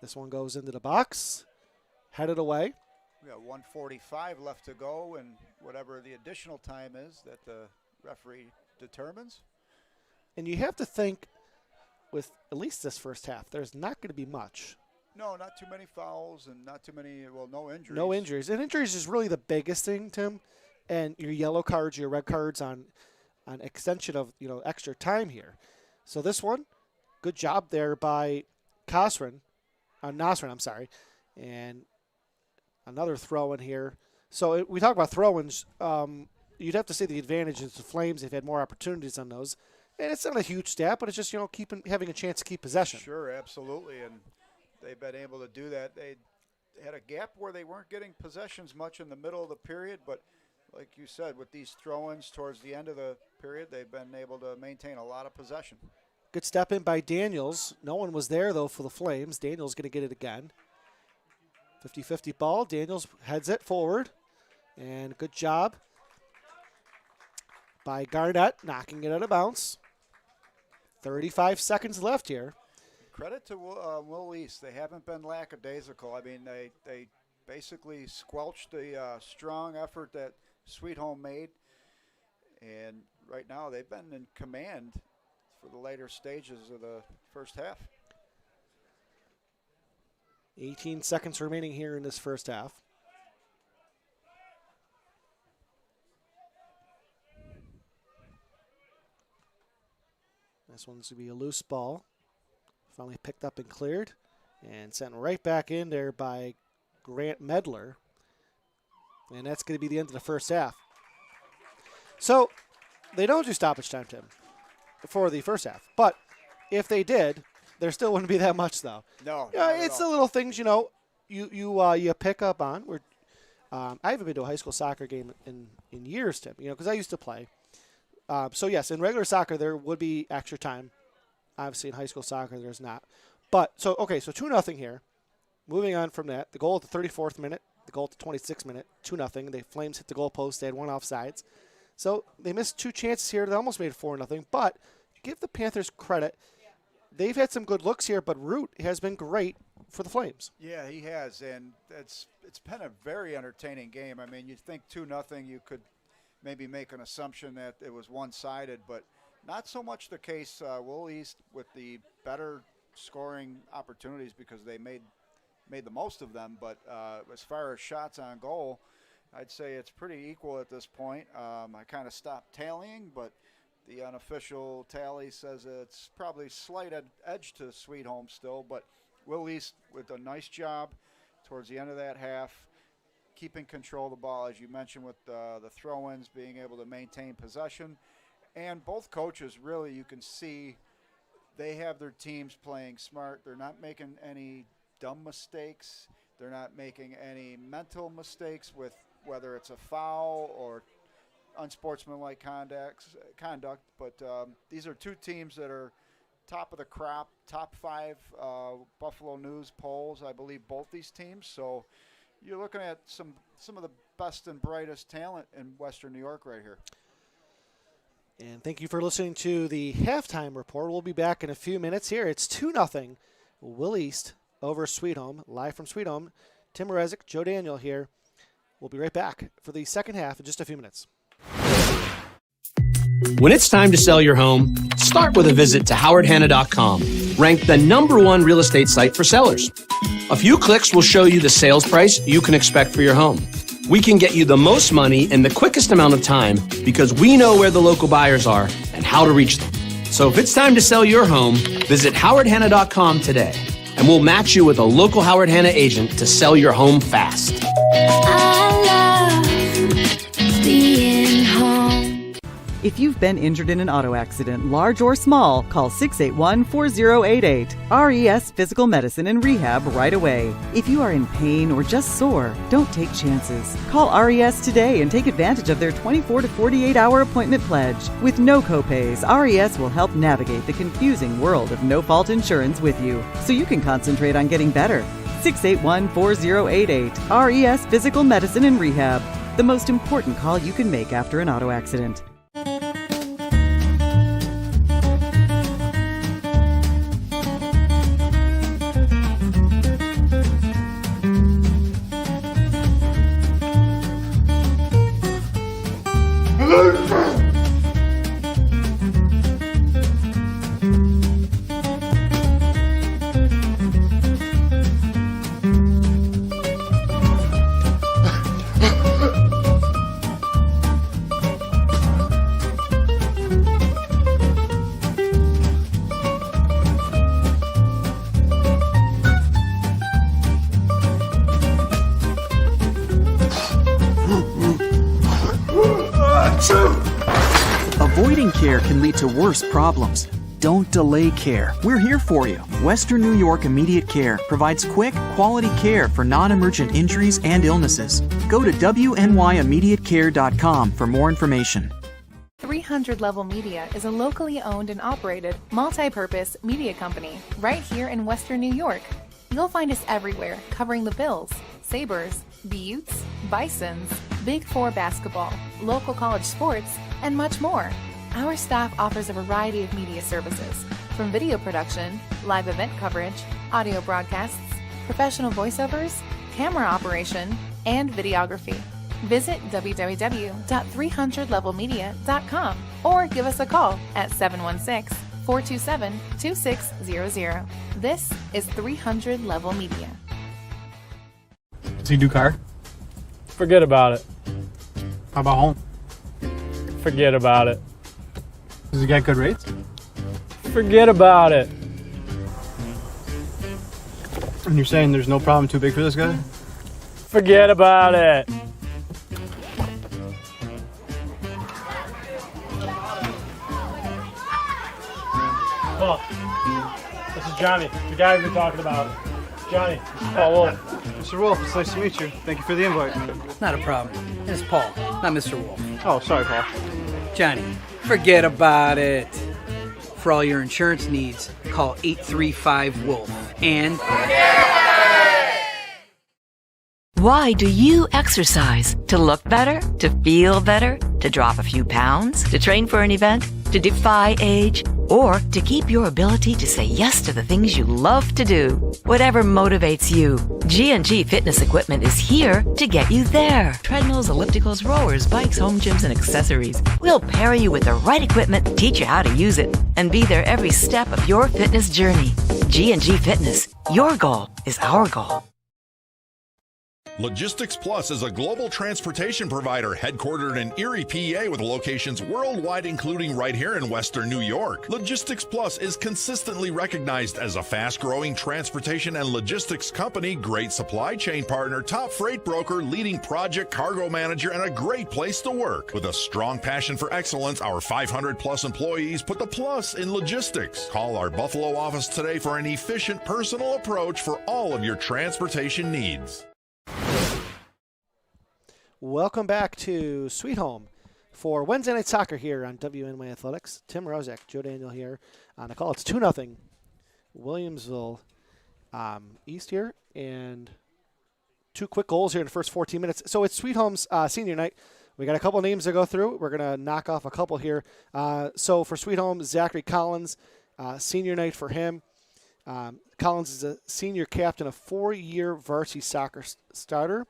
This one goes into the box, headed away. We got 1:45 left to go, and whatever the additional time is that the referee determines. And you have to think, with at least this first half, there's not going to be much. No, not too many fouls and not too many, well, no injuries. No injuries. And injuries is really the biggest thing, Tim. And your yellow cards, your red cards on extension of, extra time here. So this one, good job there by Nasrin, I'm sorry. And another throw in here. So we talk about throw-ins. You'd have to say the advantage is the Flames. They've had more opportunities on those. And it's not a huge stat, but it's just, having a chance to keep possession. Sure, absolutely. And they've been able to do that. They had a gap where they weren't getting possessions much in the middle of the period, but like you said, with these throw-ins towards the end of the period, they've been able to maintain a lot of possession. Good step in by Daniels. No one was there, though, for the Flames. Daniels going to get it again. 50-50 ball. Daniels heads it forward. And good job by Garnett, knocking it out of bounds. 35 seconds left here. Credit to Will East. They haven't been lackadaisical. I mean, they basically squelched the strong effort that Sweet Home made. And right now they've been in command for the later stages of the first half. 18 seconds remaining here in this first half. This one's going to be a loose ball. Finally picked up and cleared. And sent right back in there by Grant Medler. And that's going to be the end of the first half. So they don't do stoppage time, Tim, for the first half. But if they did, there still wouldn't be that much, though. No. It's the little things, you pick up on. I haven't been to a high school soccer game in years, Tim, because I used to play. So, yes, in regular soccer, there would be extra time. Obviously, in high school soccer, there's not. But, so 2-0 here. Moving on from that, the goal at the 34th minute, the goal at the 26th minute, 2-0. The Flames hit the goalpost. They had one offsides. So they missed 2 chances here. They almost made it 4-0. But give the Panthers credit. They've had some good looks here, but Root has been great for the Flames. Yeah, he has, and it's been a very entertaining game. I mean, you'd think 2-0, you could maybe make an assumption that it was one-sided, but not so much the case. Will East with the better scoring opportunities because they made the most of them, but as far as shots on goal, I'd say it's pretty equal at this point. I kind of stopped tallying, but the unofficial tally says it's probably slight edge to Sweet Home still, but Will East with a nice job towards the end of that half, keeping control of the ball, as you mentioned, with the throw-ins, being able to maintain possession. And both coaches, really, you can see they have their teams playing smart. They're not making any dumb mistakes. They're not making any mental mistakes with whether it's a foul or unsportsmanlike conduct. But these are two teams that are top of the crop, top 5 Buffalo News polls, I believe, both these teams. So you're looking at some of the best and brightest talent in Western New York right here. And thank you for listening to the halftime report. We'll be back in a few minutes here. It's 2-0 Will East over Sweet Home, live from Sweet Home. Tim Mrozek, Joe Daniel here. We'll be right back for the second half in just a few minutes. When it's time to sell your home, start with a visit to howardhanna.com, ranked the #1 real estate site for sellers. A few clicks will show you the sales price you can expect for your home. We can get you the most money in the quickest amount of time because we know where the local buyers are and how to reach them. So if it's time to sell your home, visit howardhanna.com today, and we'll match you with a local Howard Hanna agent to sell your home fast. I love being home. If you've been injured in an auto accident, large or small, call 681-4088. RES Physical Medicine and Rehab right away. If you are in pain or just sore, don't take chances. Call RES today and take advantage of their 24 to 48-hour appointment pledge. With no copays, RES will help navigate the confusing world of no-fault insurance with you, so you can concentrate on getting better. 681-4088. RES Physical Medicine and Rehab. The most important call you can make after an auto accident. Avoiding care can lead to worse problems. Don't delay care. We're here for you. Western New York Immediate Care provides quick, quality care for non-emergent injuries and illnesses. Go to wnyImmediatecare.com for more information. 300 Level Media is a locally owned and operated, multi-purpose media company right here in Western New York. You'll find us everywhere, covering the Bills, Sabres, Buttes, Bisons, Big Four basketball, local college sports, and much more. Our staff offers a variety of media services, from video production, live event coverage, audio broadcasts, professional voiceovers, camera operation, and videography. Visit www.300levelmedia.com or give us a call at 427-2600. This is 300 Level Media. Does he do car? Forget about it. How about home? Forget about it. Does he get good rates? Forget about it. And you're saying there's no problem too big for this guy? Forget about it. Oh, this is Johnny, the guy we've been talking about. Johnny, Paul Wolf. Mr. Wolf, it's nice to meet you. Thank you for the invite. Not a problem. It's Paul, not Mr. Wolf. Oh, sorry, Paul. Johnny, forget about it. For all your insurance needs, call 835-WOLF. And why do you exercise? To look better? To feel better? To drop a few pounds? To train for an event? To defy age? Or to keep your ability to say yes to the things you love to do? Whatever motivates you, G&G Fitness Equipment is here to get you there. Treadmills, ellipticals, rowers, bikes, home gyms, and accessories. We'll pair you with the right equipment, teach you how to use it, and be there every step of your fitness journey. G&G Fitness. Your goal is our goal. Logistics Plus is a global transportation provider headquartered in Erie, PA, with locations worldwide, including right here in Western New York. Logistics Plus is consistently recognized as a fast-growing transportation and logistics company, great supply chain partner, top freight broker, leading project cargo manager, and a great place to work. With a strong passion for excellence, our 500-plus employees put the plus in logistics. Call our Buffalo office today for an efficient, personal approach for all of your transportation needs. Welcome back to Sweet Home for Wednesday Night Soccer here on WNY Athletics. Tim Rozak, Joe Daniel here on the call. It's 2-0 Williamsville East here, and 2 quick goals here in the first 14 minutes. So it's Sweet Home's senior night. We got a couple names to go through. We're going to knock off a couple here. So for Sweet Home, Zachary Collins, senior night for him. Collins is a senior captain, a 4-year varsity soccer starter.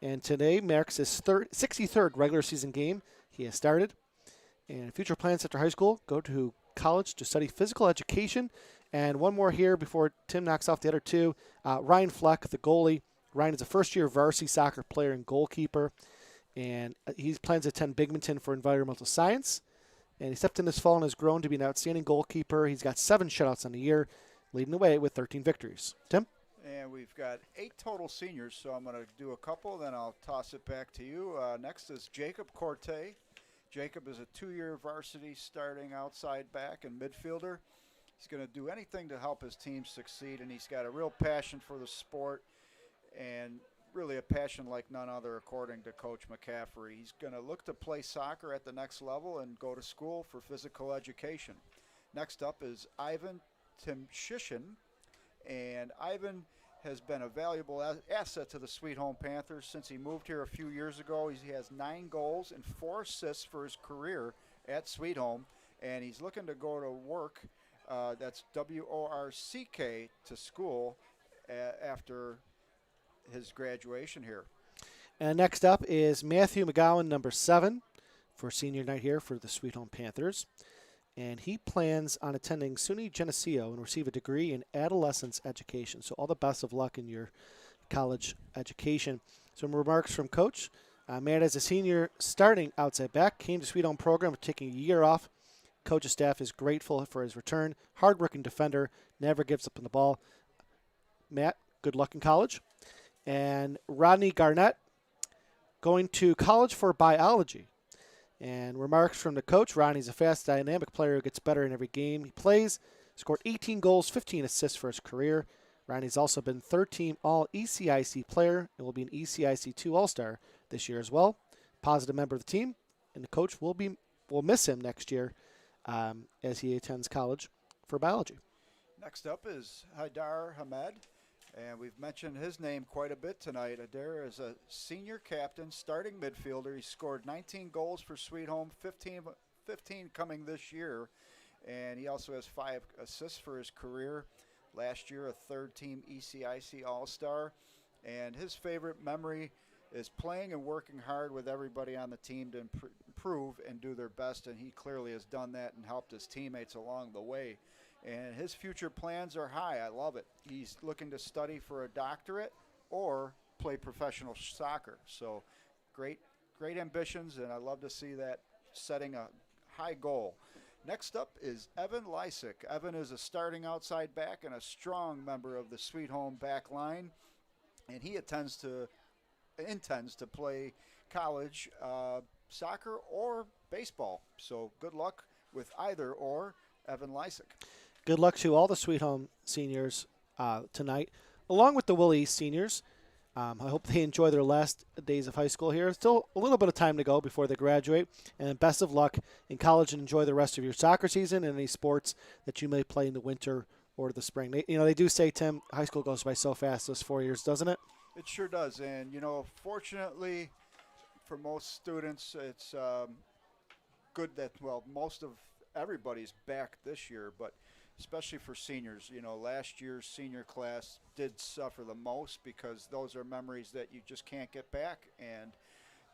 And today marks his 63rd regular season game he has started. And future plans after high school, go to college to study physical education. And one more here before Tim knocks off the other two. Ryan Fleck, the goalie. Ryan is a first-year varsity soccer player and goalkeeper. And he plans to attend Binghamton for environmental science. And he stepped in this fall and has grown to be an outstanding goalkeeper. He's got 7 shutouts on the year, leading the way with 13 victories. Tim? And we've got 8 total seniors, so I'm going to do a couple, then I'll toss it back to you. Next is Jacob Corte. Jacob is a 2-year varsity starting outside back and midfielder. He's going to do anything to help his team succeed, and he's got a real passion for the sport and really a passion like none other, according to Coach McCaffrey. He's going to look to play soccer at the next level and go to school for physical education. Next up is Tim Schishan, and Ivan has been a valuable asset to the Sweet Home Panthers since he moved here a few years ago. He has 9 goals and 4 assists for his career at Sweet Home, and he's looking to go to work, that's W-O-R-C-K, to school after his graduation here. And next up is Matthew Mcgowan, number 7, for senior night here for the Sweet Home Panthers. And he plans on attending SUNY Geneseo and receive a degree in adolescence education. So all the best of luck in your college education. Some remarks from Coach. Matt, as a senior starting outside back, came to Sweet Home program taking a year off. Coach's staff is grateful for his return. Hard-working defender, never gives up on the ball. Matt, good luck in college. And Rodney Garnett, going to college for biology. And remarks from the coach, Ronnie's a fast, dynamic player who gets better in every game he plays. Scored 18 goals, 15 assists for his career. Ronnie's also been third-team All-ECIC player and will be an ECIC 2 All-Star this year as well. Positive member of the team, and the coach will miss him next year as he attends college for biology. Next up is Haidar Hamed, and we've mentioned his name quite a bit tonight. Haidar is a senior captain, starting midfielder. He scored 19 goals for Sweet Home, 15 coming this year, and he also has 5 assists for his career. Last year, a third-team ECIC All-Star, and his favorite memory is playing and working hard with everybody on the team to improve and do their best, and he clearly has done that and helped his teammates along the way. And his future plans are high. I love it. He's looking to study for a doctorate or play professional soccer. So great ambitions, and I love to see that setting a high goal. Next up is Evan Lysic. Evan is a starting outside back and a strong member of the Sweet Home back line, and he intends to play college soccer or baseball. So good luck with either or, Evan Lysic. Good luck to all the Sweet Home seniors tonight, along with the Will East seniors. I hope they enjoy their last days of high school here. Still a little bit of time to go before they graduate. And best of luck in college, and enjoy the rest of your soccer season and any sports that you may play in the winter or the spring. They do say, Tim, high school goes by so fast those 4 years, doesn't it? It sure does. And, fortunately for most students, it's good that, most of everybody's back this year, but especially for seniors. Last year's senior class did suffer the most because those are memories that you just can't get back. And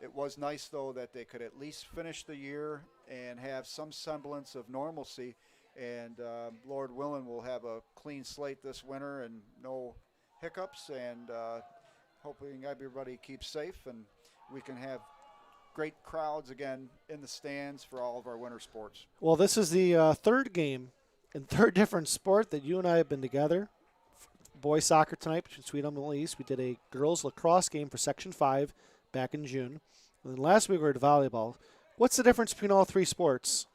it was nice, though, that they could at least finish the year and have some semblance of normalcy. And Lord willing, we'll have a clean slate this winter and no hiccups. And hoping everybody keeps safe and we can have great crowds again in the stands for all of our winter sports. Well, this is the third game and third different sport that you and I have been together. Boys soccer tonight between Sweet Home and Will East. We did a girls lacrosse game for Section 5 back in June. And then last week we were at volleyball. What's the difference between all three sports?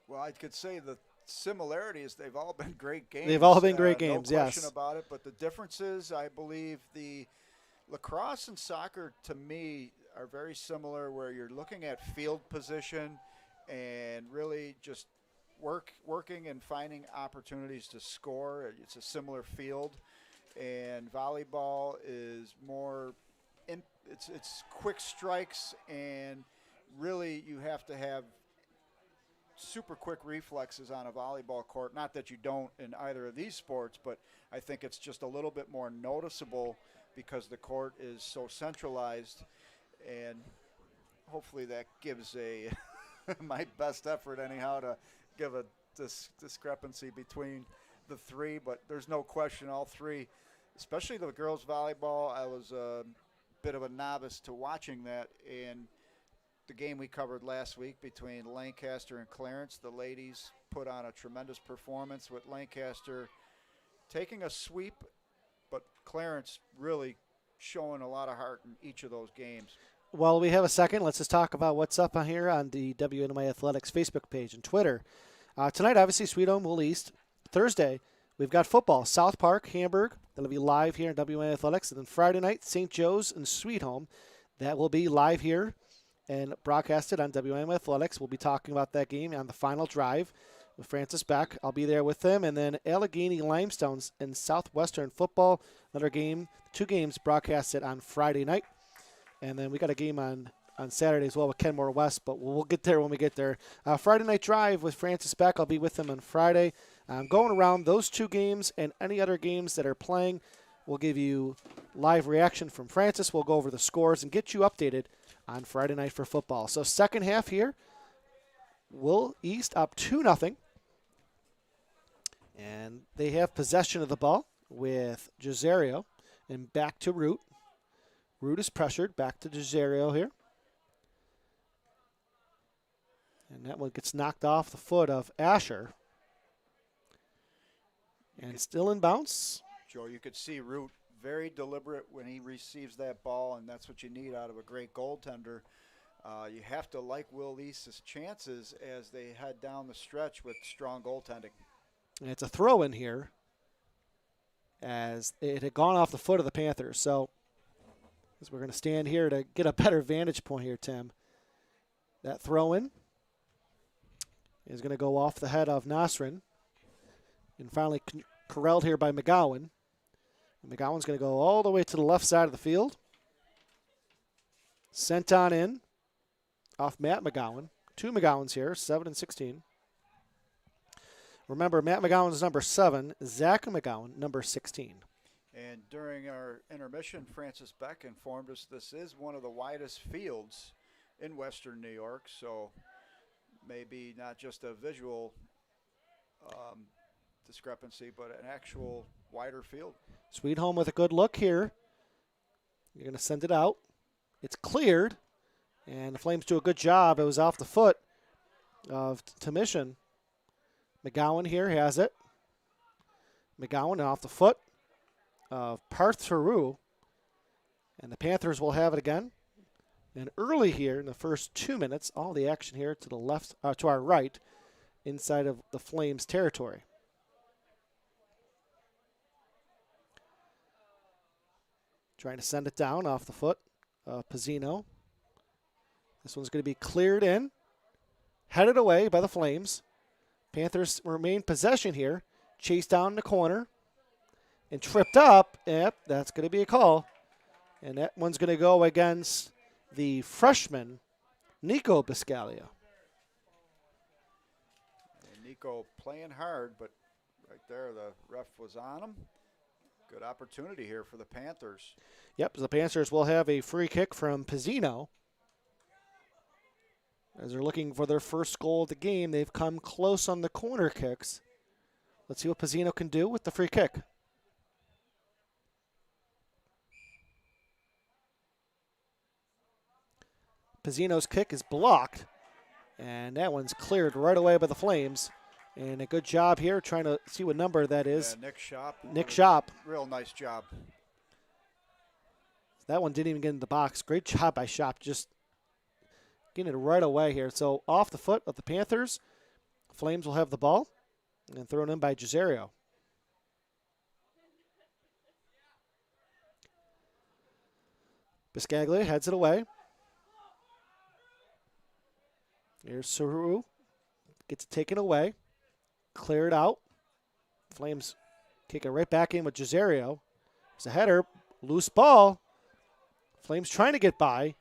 Well, I could say the similarity is they've all been great games. They've all been great games, no yes. question about it. But the difference is, I believe, the lacrosse and soccer, to me, are very similar, where you're looking at field position and really just working and finding opportunities to score. It's a similar field. And volleyball is more it's quick strikes, and really you have to have super quick reflexes on a volleyball court. Not that you don't in either of these sports, but I think it's just a little bit more noticeable because the court is so centralized. And hopefully that gives my best effort anyhow to give a discrepancy between the three. But there's no question all three, especially the girls volleyball, I was a bit of a novice to watching that. And the game we covered last week between Lancaster and Clarence, the ladies put on a tremendous performance, with Lancaster taking a sweep, but Clarence really showing a lot of heart in each of those games. Well, we have a second. Let's just talk about what's up on here on the WNY Athletics Facebook page and Twitter. Tonight, obviously, Sweet Home, Will East. Thursday, we've got football, South Park, Hamburg. That'll be live here in WNY Athletics. And then Friday night, St. Joe's and Sweet Home. That will be live here and broadcasted on WNY Athletics. We'll be talking about that game on the final drive with Francis Beck. I'll be there with them. And then Allegheny Limestones and Southwestern football. Another game, 2 games broadcasted on Friday night. And then we got a game on Saturday as well with Kenmore West, but we'll get there when we get there. Friday night drive with Francis Beck. I'll be with them on Friday. Going around those 2 games and any other games that are playing, we'll give you live reaction from Francis. We'll go over the scores and get you updated on Friday night for football. So second half here, Will East up 2-0. And they have possession of the ball with Giserio, and back to Root. Root is pressured, back to Giserio here. And that one gets knocked off the foot of Asher. And still in bounce. Joe, you could see Root very deliberate when he receives that ball, and that's what you need out of a great goaltender. You have to like Will East's chances as they head down the stretch with strong goaltending. And it's a throw in here, as it had gone off the foot of the Panthers. So as we're going to stand here to get a better vantage point here, Tim. That throw in is going to go off the head of Nasrin. And finally corralled here by Mcgowan. And McGowan's going to go all the way to the left side of the field. Sent on in off Matt Mcgowan. 2 McGowans here, 7 and 16. Remember, Matt McGowan's number 7, Zach McGowan, number 16. And during our intermission, Francis Beck informed us this is one of the widest fields in Western New York, so maybe not just a visual discrepancy, but an actual wider field. Sweet Home with a good look here. You're going to send it out. It's cleared, and the Flames do a good job. It was off the foot of Tim Schishan. Mcgowan here has it. Mcgowan off the foot of Partheru. And the Panthers will have it again. And early here in the first 2 minutes, all the action here to the left, to our right, inside of the Flames territory. Trying to send it down off the foot of Pizzino. This one's going to be cleared in, headed away by the Flames. Panthers remain possession here. Chased down in the corner and tripped up. Yep, that's going to be a call. And that one's going to go against the freshman, Nico Biscaglia. And Nico playing hard, but right there the ref was on him. Good opportunity here for the Panthers. Yep, the Panthers will have a free kick from Pizzino. As they're looking for their first goal of the game, they've come close on the corner kicks. Let's see what Pizzino can do with the free kick. Pizzino's kick is blocked, and that one's cleared right away by the Flames. And a good job here trying to see what number that is. Yeah, Nick Shop. Nick Shop. Real nice job. That one didn't even get in the box. Great job by Shop, just getting it right away here. So off the foot of the Panthers, Flames will have the ball and thrown in by Giserio. Biscaglia heads it away. Here's Saru. Gets it taken away. Clear it out. Flames kick it right back in with Giserio. It's a header. Loose ball. Flames trying to get by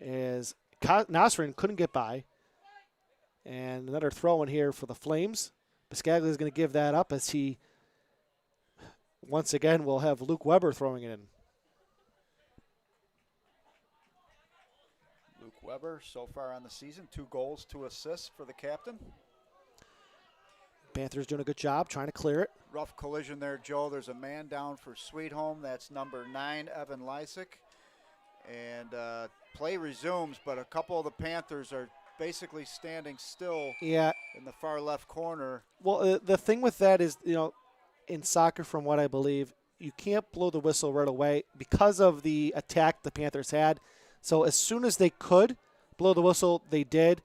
as Nasrin couldn't get by. And another throw in here for the Flames. Biscaglia is going to give that up as he once again will have Luke Weber throwing it in. Luke Weber so far on the season, 2 goals, 2 assists for the captain. Panthers doing a good job trying to clear it. Rough collision there, Joe. There's a man down for Sweet Home. That's number 9, Evan Lysic. And play resumes, but a couple of the Panthers are basically standing still in the far left corner. Well, the thing with that is, you know, in soccer, from what I believe, you can't blow the whistle right away because of the attack the Panthers had. So as soon as they could blow the whistle, they did.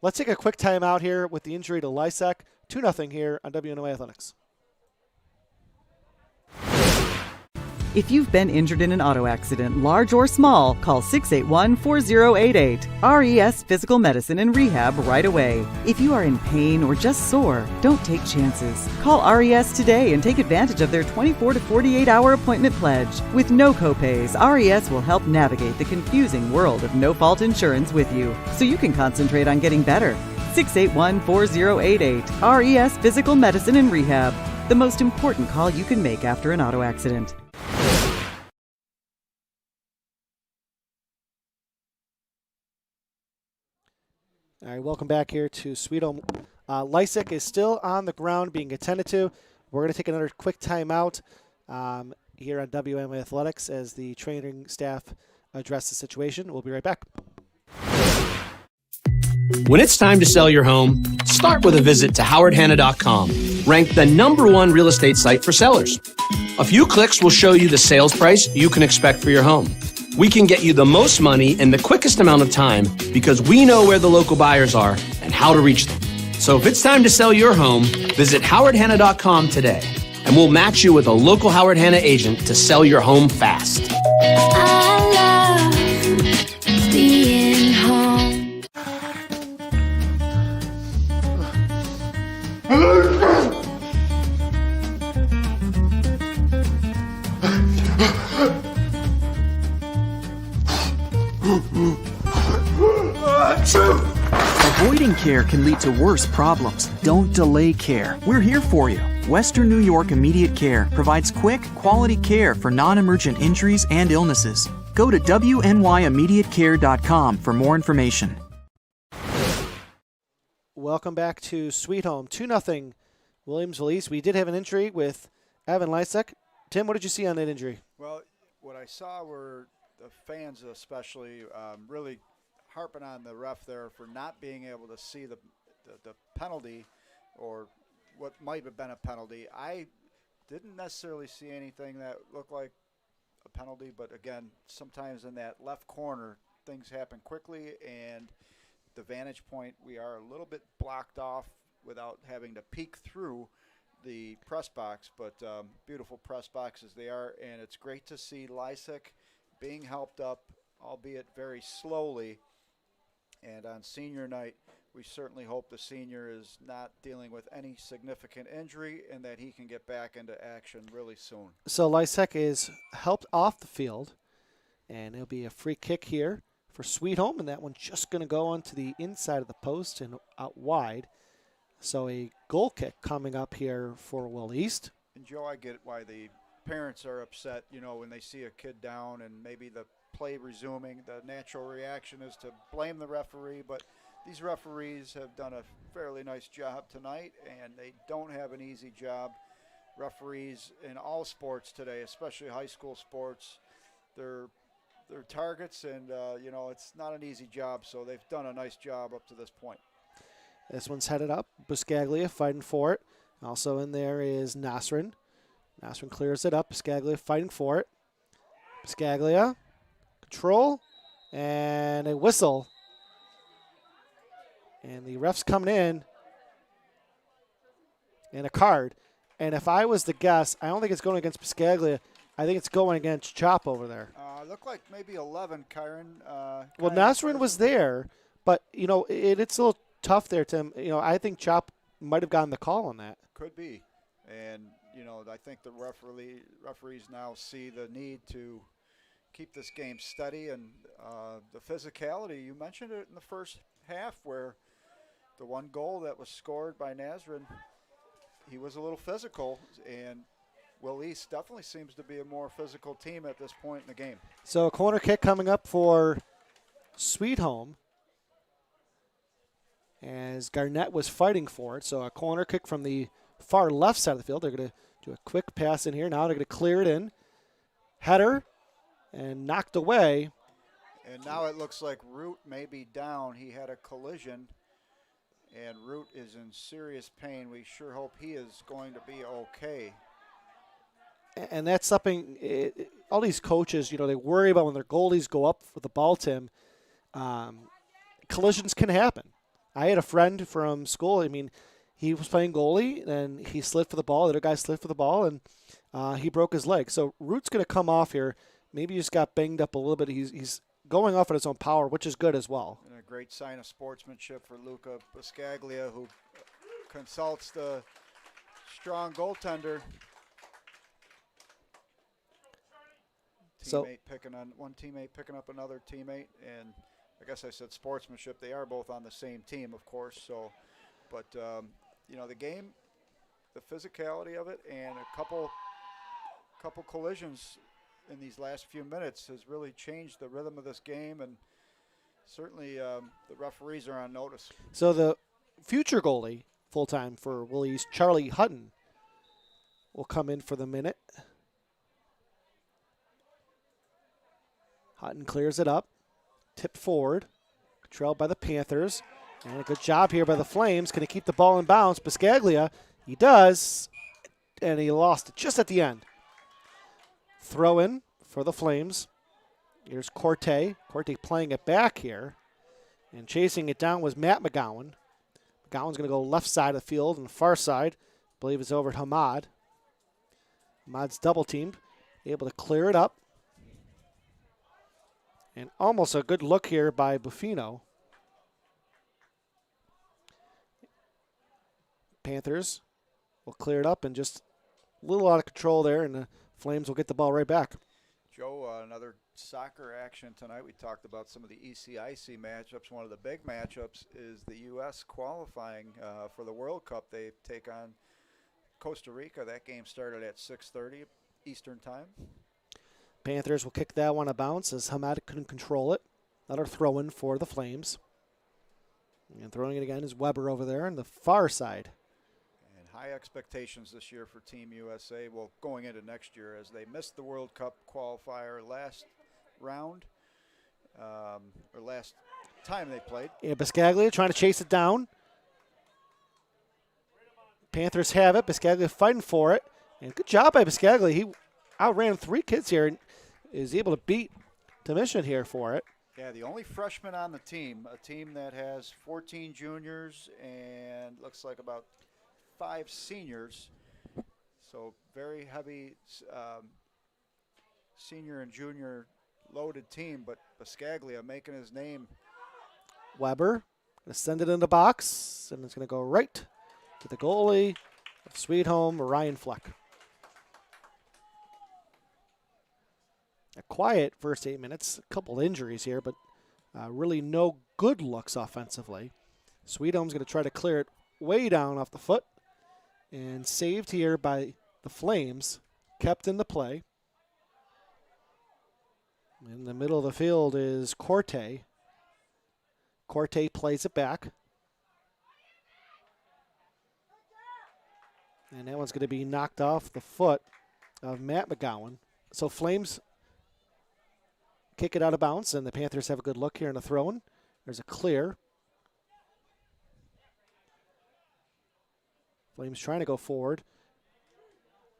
Let's take a quick timeout here with the injury to Lysic. 2-0 here on WNOA Athletics. If you've been injured in an auto accident, large or small, call 681-4088. RES Physical Medicine and Rehab right away. If you are in pain or just sore, don't take chances. Call RES today and take advantage of their 24 to 48-hour appointment pledge. With no copays, RES will help navigate the confusing world of no-fault insurance with you, so you can concentrate on getting better. 681-4088. RES Physical Medicine and Rehab. The most important call you can make after an auto accident. All right, welcome back here to Sweet Home. Lysic is still on the ground being attended to. We're going to take another quick timeout here on WNOA Athletics as the training staff address the situation. We'll be right back. When it's time to sell your home, start with a visit to howardhanna.com, ranked the #1 real estate site for sellers. A few clicks will show you the sales price you can expect for your home. We can get you the most money in the quickest amount of time because we know where the local buyers are and how to reach them. So if it's time to sell your home, visit howardhanna.com today, and we'll match you with a local Howard Hanna agent to sell your home fast. I love being home. Avoiding care can lead to worse problems. Don't delay care. We're here for you. Western New York Immediate Care provides quick, quality care for non-emergent injuries and illnesses. Go to WNYImmediatecare.com for more information. Welcome back to Sweet Home. 2-0 Williamsville East. We did have an injury with Evan Lysic. Tim, what did you see on that injury? Well, what I saw were the fans especially really harping on the ref there for not being able to see the penalty or what might have been a penalty. I didn't necessarily see anything that looked like a penalty, but again, sometimes in that left corner, things happen quickly, and the vantage point, we are a little bit blocked off without having to peek through the press box, but beautiful press boxes they are, and it's great to see Lysic being helped up, albeit very slowly. And on senior night, we certainly hope the senior is not dealing with any significant injury and that he can get back into action really soon. So Lysic is helped off the field, and it'll be a free kick here for Sweet Home, and that one's just going to go onto the inside of the post and out wide. So a goal kick coming up here for Will East. And Joe, I get why the parents are upset, when they see a kid down and maybe the play resuming. The natural reaction is to blame the referee, but these referees have done a fairly nice job tonight, and they don't have an easy job. Referees in all sports today, especially high school sports, they're targets, and it's not an easy job, so they've done a nice job up to this point. This one's headed up. Buscaglia fighting for it. Also in there is Nasrin. Nasrin clears it up. Buscaglia fighting for it. Buscaglia, control, and a whistle. And the ref's coming in, and a card. And if I was to guess, I don't think it's going against Buscaglia. I think it's going against Chop over there. Looked like maybe 11, Kyron. Well, Nasrin was there, but, it's a little tough there, Tim. I think Chop might have gotten the call on that. Could be. And, I think the referees now see the need to keep this game steady. And the physicality, you mentioned it in the first half where the one goal that was scored by Nasrin, he was a little physical, and Will East definitely seems to be a more physical team at this point in the game. So a corner kick coming up for Sweet Home, as Garnett was fighting for it. So a corner kick from the far left side of the field. They're going to do a quick pass in here. Now they're going to clear it in. Header, and knocked away. And now it looks like Root may be down. He had a collision, and Root is in serious pain. We sure hope he is going to be okay. And that's something, all these coaches, they worry about when their goalies go up with the ball, Tim. Collisions can happen. I had a friend from school, he was playing goalie, and he slid for the ball. The other guy slid for the ball, and he broke his leg. So Root's going to come off here. Maybe he just got banged up a little bit. He's going off at his own power, which is good as well. And a great sign of sportsmanship for Luca Buscaglia, who consults the strong goaltender. One teammate picking up another teammate, and I guess I said sportsmanship. They are both on the same team, of course. So, but the game, the physicality of it, and a couple collisions in these last few minutes has really changed the rhythm of this game, and certainly the referees are on notice. So the future goalie, full-time for Willie's, Charlie Hutton, will come in for the minute. Hutton clears it up, tipped forward, trailed by the Panthers, and a good job here by the Flames. Going to keep the ball in bounds. Buscaglia, he does, and he lost it just at the end. Throw in for the Flames. Here's Corte. Corte playing it back here, and chasing it down was Matt Mcgowan. McGowan's going to go left side of the field and the far side. I believe it's over at Hamad. Hamad's double teamed, able to clear it up. And almost a good look here by Buffino. Panthers will clear it up, and just a little out of control there, and the Flames will get the ball right back. Joe, another soccer action tonight. We talked about some of the ECIC matchups. One of the big matchups is the U.S. qualifying for the World Cup. They take on Costa Rica. That game started at 6:30 Eastern time. Panthers will kick that one a bounce as Hamed couldn't control it. Another throw in for the Flames. And throwing it again is Weber over there on the far side. And high expectations this year for Team USA. Well, going into next year as they missed the World Cup qualifier last round, or last time they played. Yeah, Biscaglia trying to chase it down. Panthers have it. Biscaglia fighting for it. And good job by Biscaglia. He outran 3 kids here and is able to beat Schishan here for it. Yeah, the only freshman on the team, a team that has 14 juniors and looks like about 5 seniors. So very heavy senior and junior loaded team, but Biscaglia making his name. Weber going to send it in the box, and it's going to go right to the goalie of Sweet Home, Ryan Fleck. A quiet first 8 minutes, a couple injuries here, but really no good looks offensively. Sweet Home's going to try to clear it way down off the foot, and saved here by the Flames, kept in the play. In the middle of the field is Corte. Corte plays it back. And that one's going to be knocked off the foot of Matt Mcgowan. So Flames kick it out of bounds, and the Panthers have a good look here in the throw-in. There's a clear. Flames trying to go forward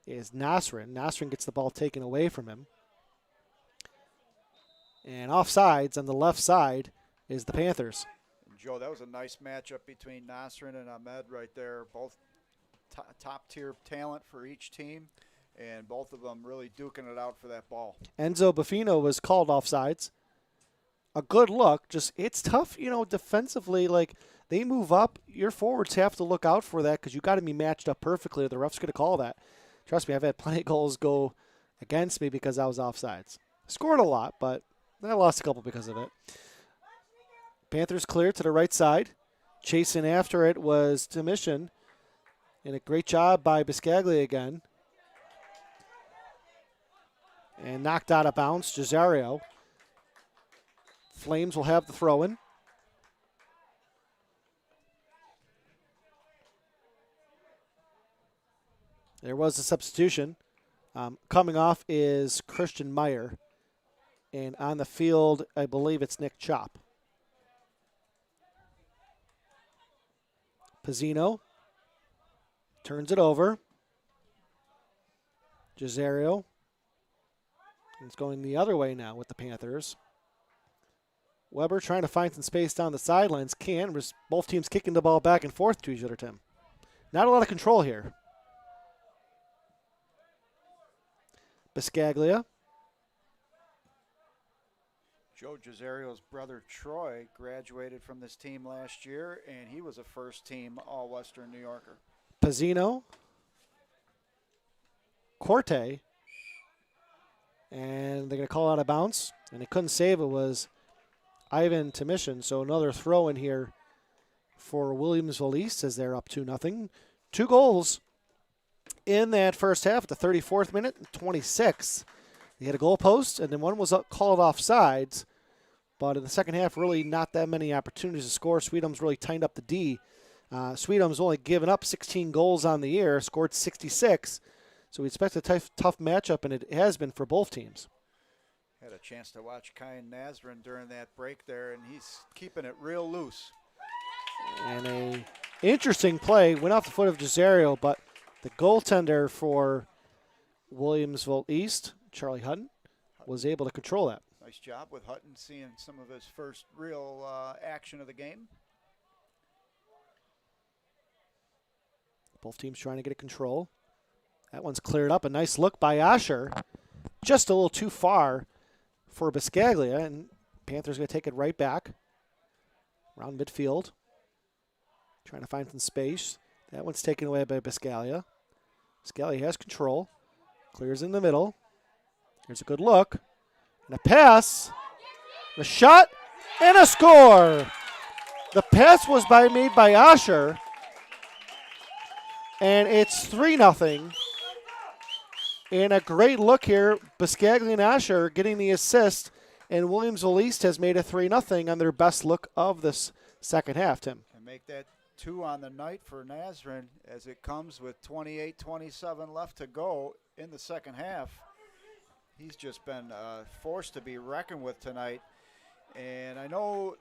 is Nasrin. Nasrin gets the ball taken away from him. And offsides on the left side is the Panthers. And Joe, that was a nice matchup between Nasrin and Ahmed right there. Both top-tier talent for each team, and both of them really duking it out for that ball. Enzo Buffino was called offsides. A good look. Just it's tough, defensively. Like, they move up. Your forwards have to look out for that because you got to be matched up perfectly or the ref's going to call that. Trust me, I've had plenty of goals go against me because I was offsides. Scored a lot, but I lost a couple because of it. Panthers clear to the right side. Chasing after it was Schishan. And a great job by Biscaglia again. And knocked out of bounds, Cesario. Flames will have the throw-in. There was a substitution. Coming off is Christian Meyer. And on the field, I believe it's Nick Chop. Pizzino turns it over. Cesario. It's going the other way now with the Panthers. Weber trying to find some space down the sidelines. Can't. Both teams kicking the ball back and forth to each other, Tim. Not a lot of control here. Biscaglia. Joe Cesario's brother Troy graduated from this team last year, and he was a first-team All-Western New Yorker. Pizzino. Corte. And they're going to call out of bounds. And they couldn't save it was Ivan Schishan. So another throw in here for Williamsville East as they're up 2-0. 2 goals in that first half at the 34th minute and 26. They had a goal post, and then one was called offsides. But in the second half, really not that many opportunities to score. Sweet Home's really tightened up the D. Sweet Home's only given up 16 goals on the year, scored 66. So we expect a tough matchup, and it has been for both teams. Had a chance to watch Kyan Nasrin during that break there, and he's keeping it real loose. And a interesting play went off the foot of Cesario, but the goaltender for Williamsville East, Charlie Hutton, was able to control that. Nice job with Hutton seeing some of his first real action of the game. Both teams trying to get a control. That one's cleared up. A nice look by Asher. Just a little too far for Biscaglia, and Panthers going to take it right back around midfield. Trying to find some space. That one's taken away by Biscaglia. Biscaglia has control. Clears in the middle. Here's a good look. And a pass. A shot. And a score. The pass was made by Asher. And it's 3-0. And a great look here. Biscaglia and Asher getting the assist, and Williamsville East has made it 3-0 on their best look of this second half, Tim. And make that 2 on the night for Nazarene as it comes with 28-27 left to go in the second half. He's just been a force to be reckoned with tonight. And I know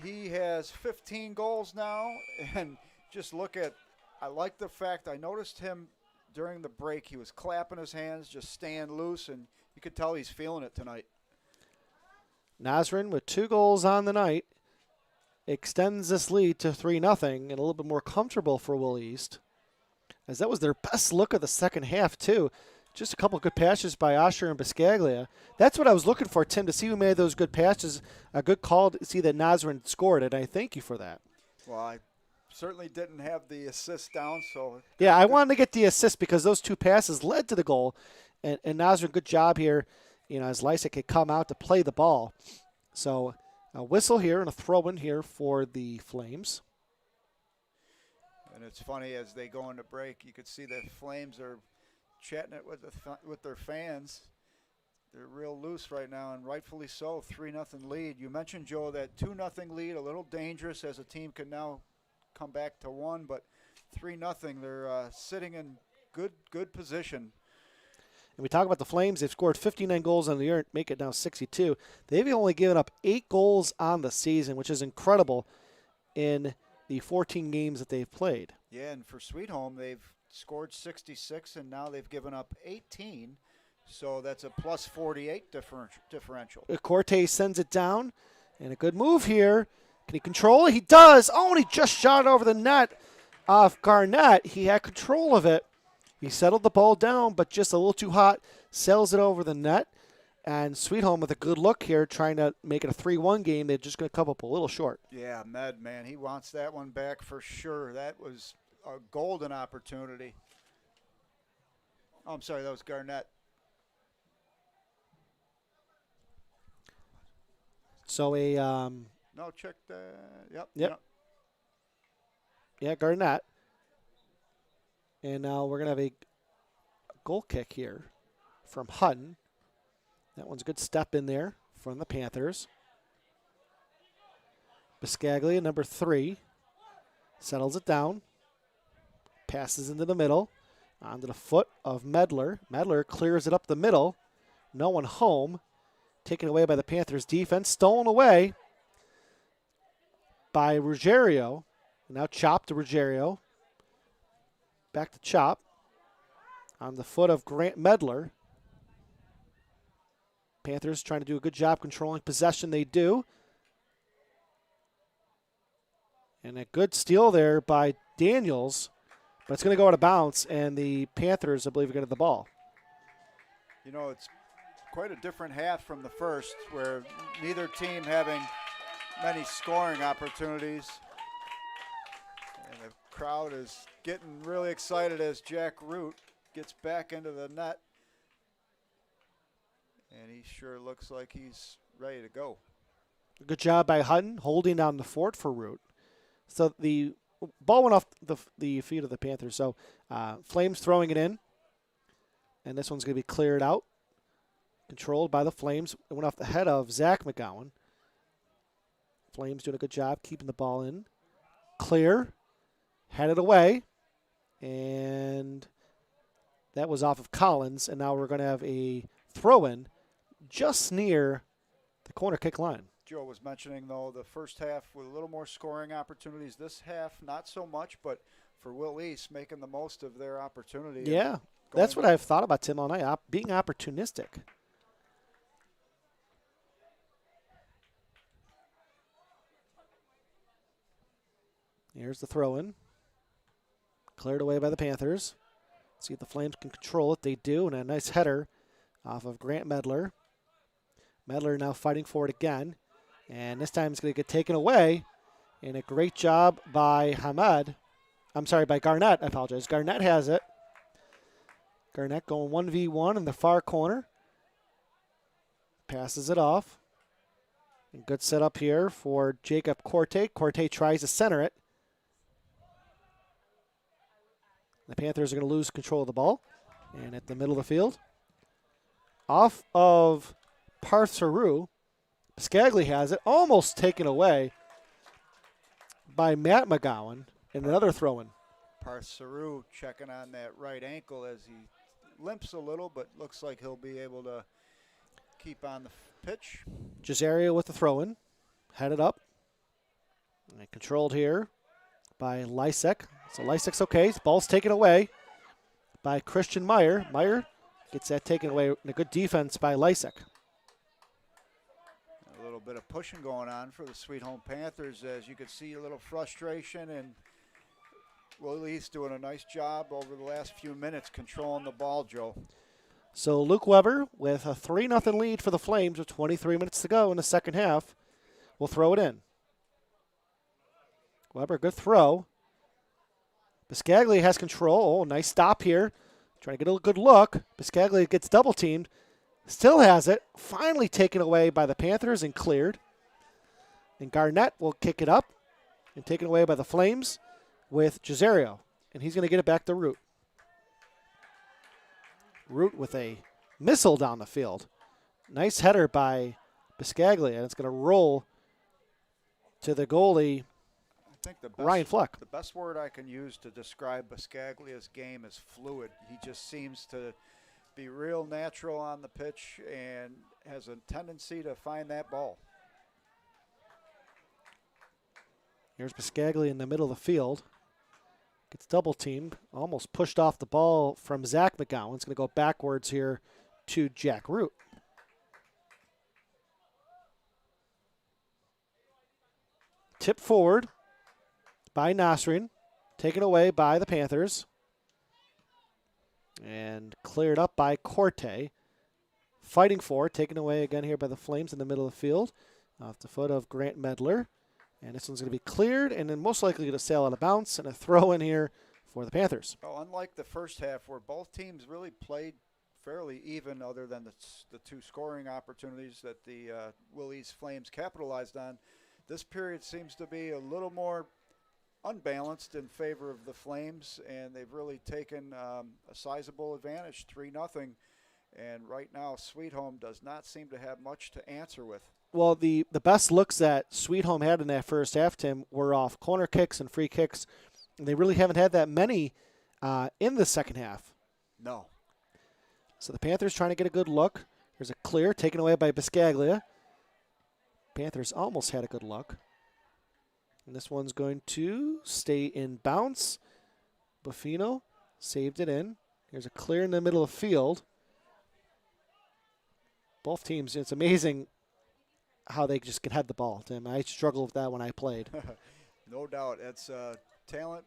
he has 15 goals now, and just look at, I like the fact, I noticed him during the break, he was clapping his hands, just staying loose, and you could tell he's feeling it tonight. Nazarene with 2 goals on the night extends this lead to 3-0 and a little bit more comfortable for Will East, as that was their best look of the second half too. Just a couple good passes by Asher and Biscaglia. That's what I was looking for, Tim, to see who made those good passes. A good call to see that Nazarene scored, and I thank you for that. Well, I certainly didn't have the assist down, so. Yeah, I wanted to get the assist because those 2 passes led to the goal, and Nazarene, good job here, as Lysic had come out to play the ball. So a whistle here and a throw-in here for the Flames. And it's funny, as they go into break, you could see the Flames are chatting it with their fans. They're real loose right now, and rightfully so. 3-0 lead. You mentioned, Joe, that 2-0 lead, a little dangerous as a team can now come back to 1, but 3-0. They're sitting in good position. And we talk about the Flames. They've scored 59 goals on the year, make it now 62. They've only given up 8 goals on the season, which is incredible in the 14 games that they've played. Yeah, and for Sweet Home, they've scored 66, and now they've given up 18. So that's a plus 48 differential. Corte sends it down, and a good move here. Can he control it? He does. Oh, and he just shot it over the net off Garnett. He had control of it. He settled the ball down, but just a little too hot. Sails it over the net. And Sweet Home with a good look here, trying to make it a 3-1 game. They're just going to come up a little short. Yeah, man, he wants that one back for sure. That was a golden opportunity. Oh, I'm sorry, that was Garnett. So a no, check that. Yep. Yeah, Garnett. And now we're going to have a goal kick here from Hutton. That one's a good step in there from the Panthers. Biscaglia, number 3, settles it down. Passes into the middle. Onto the foot of Medler. Medler clears it up the middle. No one home. Taken away by the Panthers defense. Stolen away by Ruggiero. Now Chop to Ruggiero. Back to Chop. On the foot of Grant Medler. Panthers trying to do a good job controlling possession. They do. And a good steal there by Daniels. But it's going to go out of bounds, and the Panthers, I believe, are going to get the ball. You know, it's quite a different half from the first, where neither team having many scoring opportunities. And the crowd is getting really excited as Jack Root gets back into the net. And he sure looks like he's ready to go. Good job by Hutton holding down the fort for Root. So the ball went off the feet of the Panthers. So Flames throwing it in. And this one's going to be cleared out. Controlled by the Flames. It went off the head of Zach Mcgowan. Flames doing a good job keeping the ball in. Clear. Headed away. And that was off of Collins. And now we're going to have a throw-in just near the corner kick line. Joe was mentioning, though, the first half with a little more scoring opportunities. This half, not so much, but for Will East, making the most of their opportunity. Yeah, that's what I've thought about Tim all night, being opportunistic. Here's the throw-in. Cleared away by the Panthers. See if the Flames can control it. They do, and a nice header off of Grant Medler. Medler now fighting for it again. And this time it's going to get taken away. And a great job by Garnett. I apologize. Garnett has it. Garnett going 1v1 in the far corner. Passes it off. And good setup here for Jacob Corte. Corte tries to center it. The Panthers are going to lose control of the ball. And at the middle of the field, off of Parsaru. Biscaglia has it, almost taken away by Matt Mcgowan, and another throw-in. Parsaru checking on that right ankle as he limps a little, but looks like he'll be able to keep on the pitch. Gisario with the throw-in, headed up, and controlled here by Lysic. So Lysic's okay. His ball's taken away by Christian Meyer. Meyer gets that taken away, and a good defense by Lysic. A little bit of pushing going on for the Sweet Home Panthers, as you could see a little frustration, and Willie's doing a nice job over the last few minutes controlling the ball, Joe. So Luke Weber with a 3-0 lead for the Flames with 23 minutes to go in the second half will throw it in. Weber, good throw. Biscaglia has control. Oh, nice stop here. Trying to get a good look. Biscaglia gets double teamed. Still has it. Finally taken away by the Panthers and cleared. And Garnett will kick it up and taken away by the Flames with Gisario. And he's going to get it back to Root. Root with a missile down the field. Nice header by Biscaglia. And it's going to roll to the goalie, I think Ryan Fleck. The best word I can use to describe Biscaglia's game is fluid. He just seems to be real natural on the pitch and has a tendency to find that ball. Here's Biscaglia in the middle of the field. Gets double teamed. Almost pushed off the ball from Zach McGowan. It's going to go backwards here to Jack Root. Tip forward by Nasrin. Taken away by the Panthers. And cleared up by Corte. Fighting for, taken away again here by the Flames in the middle of the field. Off the foot of Grant Medler. And this one's going to be cleared and then most likely going to sail out of bounds, and a throw in here for the Panthers. Oh, unlike the first half where both teams really played fairly even other than the two scoring opportunities that the Willie's Flames capitalized on, this period seems to be a little more unbalanced in favor of the Flames, and they've really taken a sizable advantage, 3-0. And right now, Sweet Home does not seem to have much to answer with. Well, the best looks that Sweet Home had in that first half, Tim, were off corner kicks and free kicks. And they really haven't had that many in the second half. No. So the Panthers trying to get a good look. There's a clear taken away by Biscaglia. Panthers almost had a good look. And this one's going to stay in bounce. Buffino saved it in. Here's a clear in the middle of the field. Both teams, it's amazing how they just can head the ball, Tim. I struggled with that when I played. No doubt. It's talent,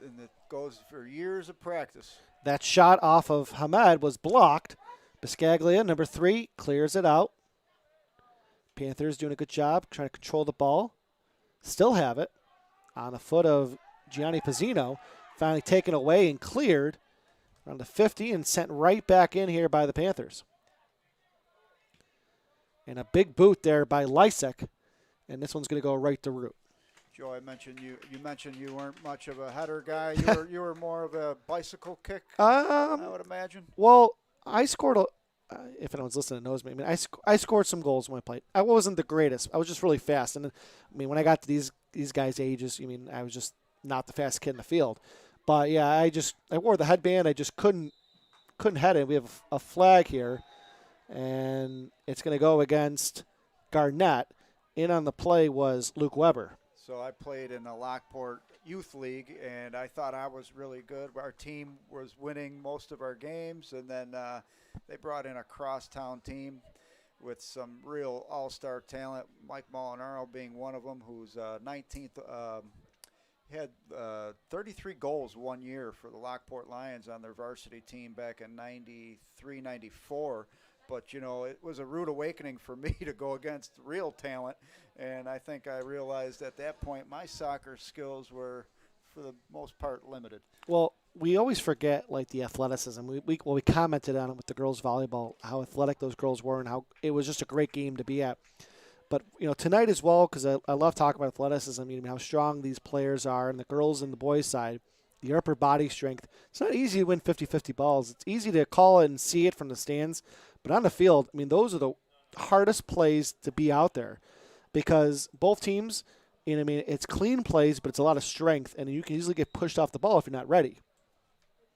and it goes for years of practice. That shot off of Hamed was blocked. Biscaglia, number 3, clears it out. Panthers doing a good job trying to control the ball. Still have it on the foot of Gianni Pizzino. Finally taken away and cleared around the 50 and sent right back in here by the Panthers. And a big boot there by Lysic, and this one's going to go right to Root. Joe, I mentioned you mentioned you weren't much of a header guy. You were more of a bicycle kick, I would imagine. Well, I scored if anyone's listening knows me. I mean, I scored some goals when I played. I wasn't the greatest. I was just really fast. And I mean, when I got to these guys' ages, I mean, I was just not the fastest kid in the field. But yeah, I wore the headband. I just couldn't head it. We have a flag here, and it's going to go against Garnett. In on the play was Luke Weber. So I played in the Lockport Youth League, and I thought I was really good. Our team was winning most of our games, and then they brought in a crosstown team with some real all-star talent, Mike Molinaro being one of them, who's 19th. He had 33 goals one year for the Lockport Lions on their varsity team back in 93, 94. But, you know, it was a rude awakening for me to go against real talent. And I think I realized at that point my soccer skills were, for the most part, limited. Well, we always forget, like, the athleticism. We commented on it with the girls' volleyball, how athletic those girls were and how it was just a great game to be at. But, you know, tonight as well, because I love talking about athleticism, you know, how strong these players are, and the girls and the boys' side. the upper body strength. It's not easy to win 50-50 balls. It's easy to call it and see it from the stands. But on the field, I mean, those are the hardest plays to be out there because both teams, you know, I mean, it's clean plays, but it's a lot of strength, and you can easily get pushed off the ball if you're not ready.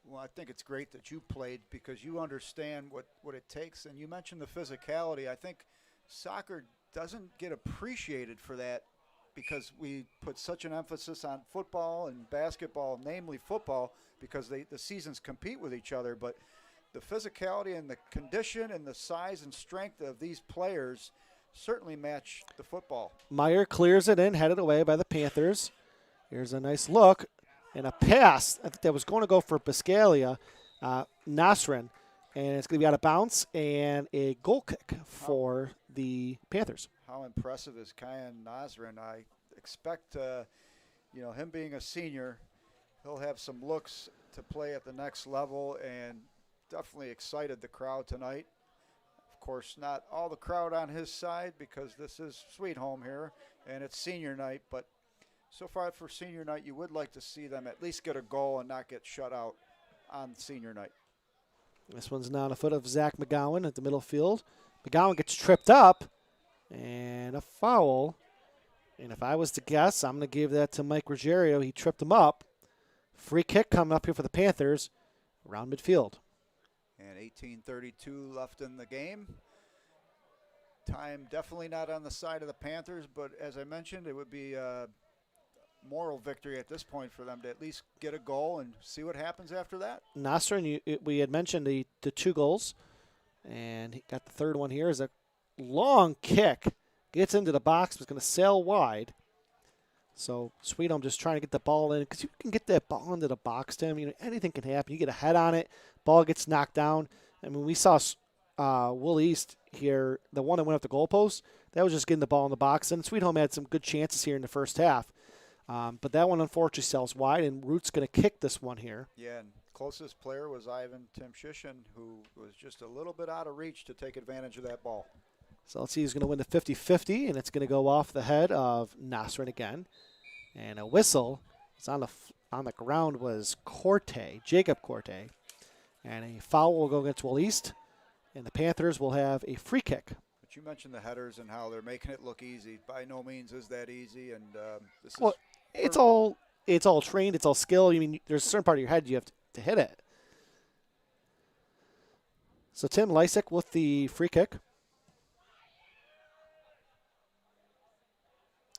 Well, I think it's great that you played because you understand what it takes. And you mentioned the physicality. I think soccer doesn't get appreciated for that because we put such an emphasis on football and basketball, namely football, because the seasons compete with each other. But the physicality and the condition and the size and strength of these players certainly match the football. Meyer clears it in, headed away by the Panthers. Here's a nice look and a pass. I think that was going to go for Biscaglia, Nasrin, and it's going to be out of bounds and a goal kick for the Panthers. How impressive is Kyan Nasrin? I expect, him being a senior, he'll have some looks to play at the next level and definitely excited the crowd tonight. Of course, not all the crowd on his side because this is Sweet Home here and it's senior night, but so far for senior night, you would like to see them at least get a goal and not get shut out on senior night. This one's now on the foot of Zach Mcgowan at the middle field. Mcgowan gets tripped up and a foul. And if I was to guess, I'm going to give that to Mike Ruggiero. He tripped him up. Free kick coming up here for the Panthers around midfield. And 18:32 left in the game. Time definitely not on the side of the Panthers, but as I mentioned, it would be a moral victory at this point for them to at least get a goal and see what happens after that. Nasser, we had mentioned the 2 goals, and he got the third one here. Is a long kick. Gets into the box, was going to sail wide. So Sweet Home just trying to get the ball in because you can get that ball into the box, Tim. You know, anything can happen. You get a head on it, ball gets knocked down. I mean, we saw Will East here, the one that went up the goalpost. That was just getting the ball in the box. And Sweet Home had some good chances here in the first half. But that one unfortunately sails wide, and Root's going to kick this one here. Yeah, and closest player was Tim Schishan, who was just a little bit out of reach to take advantage of that ball. So let's see who's going to win the 50-50, and it's going to go off the head of Nasrin again. And a whistle is on the ground was Corte, Jacob Corte. And a foul will go against Will East, and the Panthers will have a free kick. But you mentioned the headers and how they're making it look easy. By no means is that easy, and it's all trained, it's all skill. I mean, there's a certain part of your head you have to hit it. So Tim Lysic with the free kick.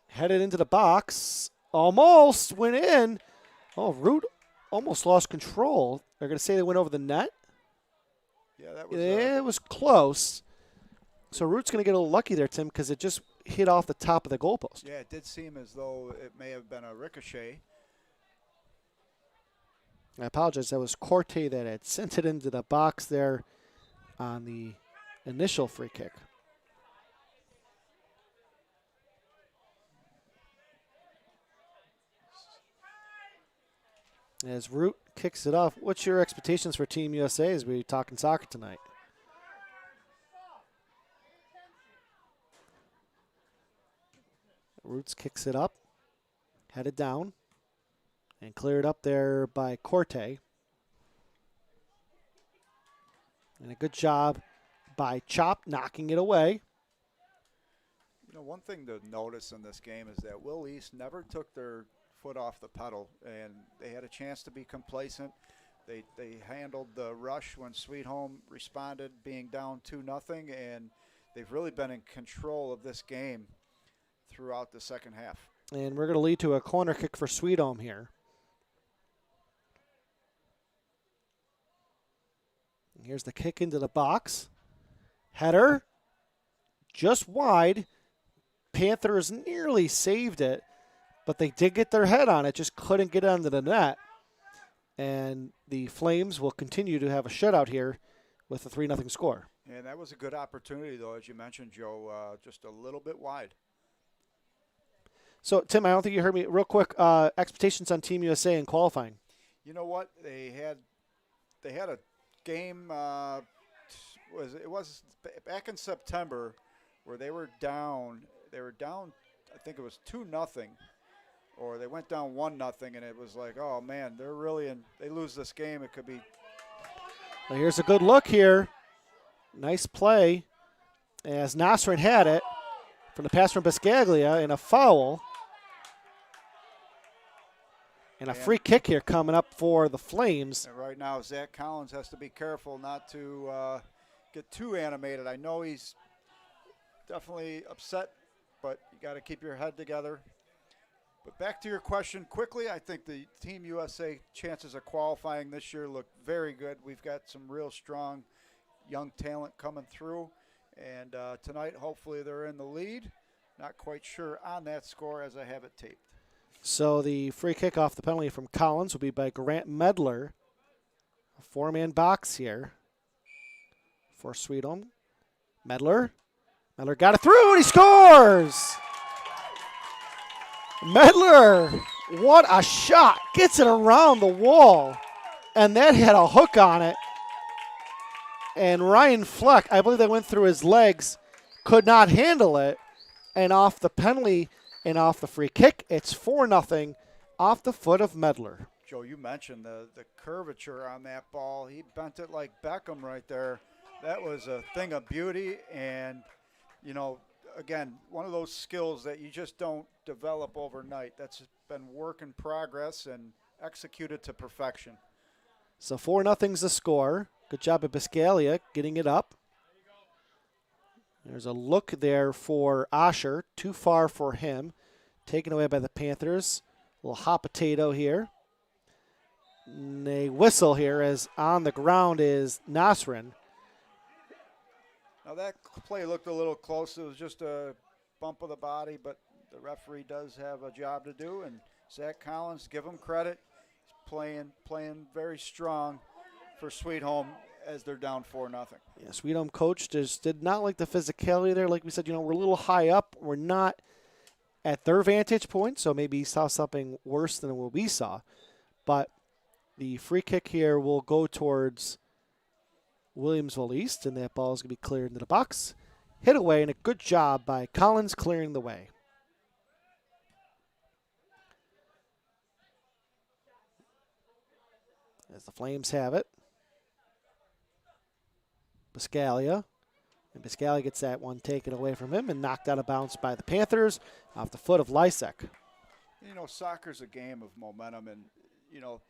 Headed into the box. Almost went in. Oh, Root almost lost control. They're going to say they went over the net. Yeah, that was. It was close. So Root's going to get a little lucky there, Tim, because it just hit off the top of the goalpost. Yeah, it did seem as though it may have been a ricochet. I apologize. That was Corte that had sent it into the box there on the initial free kick. As Root kicks it off, what's your expectations for Team USA as we're talking soccer tonight? Roots kicks it up, headed down, and cleared up there by Corte. And a good job by Chop knocking it away. You know, one thing to notice in this game is that Will East never took their foot off the pedal, and they had a chance to be complacent. They handled the rush when Sweet Home responded, being down 2-0, and they've really been in control of this game throughout the second half. And we're going to lead to a corner kick for Sweet Home here. And here's the kick into the box. Header, just wide. Panthers nearly saved it, but they did get their head on it, just couldn't get under the net. And the Flames will continue to have a shutout here with a 3-0 score. And that was a good opportunity, though, as you mentioned, Joe, just a little bit wide. So, Tim, I don't think you heard me. Real quick, expectations on Team USA in qualifying. You know what? They had a game, it was back in September where they were down. They were down, I think it was 2-0. or they went down 1-0, and it was like, oh man, they're really in. They lose this game, it could be. Well, here's a good look here. Nice play as Nasrin had it from the pass from Biscaglia, and a foul. And a free kick here coming up for the Flames. And right now, Zach Collins has to be careful not to get too animated. I know he's definitely upset, but you got to keep your head together. But back to your question quickly, I think the Team USA chances of qualifying this year look very good. We've got some real strong young talent coming through. And tonight, hopefully, they're in the lead. Not quite sure on that score as I have it taped. So the free kick off the penalty from Collins will be by Grant Medler. A four-man box here for Sweet Home. Medler got it through, and he scores! Medler, what a shot. Gets it around the wall, and that had a hook on it. And Ryan Fleck, I believe that went through his legs, could not handle it, and off the penalty and off the free kick, it's 4-0 off the foot of Medler. Joe, you mentioned the curvature on that ball. He bent it like Beckham right there. That was a thing of beauty, and, you know, again, one of those skills that you just don't develop overnight. That's been work in progress and executed to perfection. So 4-0's the score. Good job of Biscaglia getting it up. There's a look there for Asher. Too far for him. Taken away by the Panthers. A little hot potato here. And a whistle here as on the ground is Nasrin. Now that play looked a little close. It was just a bump of the body, but the referee does have a job to do. And Zach Collins, give him credit. He's playing very strong for Sweet Home as they're down 4-0. Yeah, Sweet Home coach just did not like the physicality there. Like we said, you know, we're a little high up. We're not at their vantage point, so maybe he saw something worse than what we saw. But the free kick here will go towards Williamsville East, and that ball is going to be cleared into the box. Hit away, and a good job by Collins clearing the way. As the Flames have it. Biscaglia. And Biscaglia gets that one taken away from him and knocked out of bounds by the Panthers off the foot of Lysic. You know, soccer's a game of momentum, and, you know,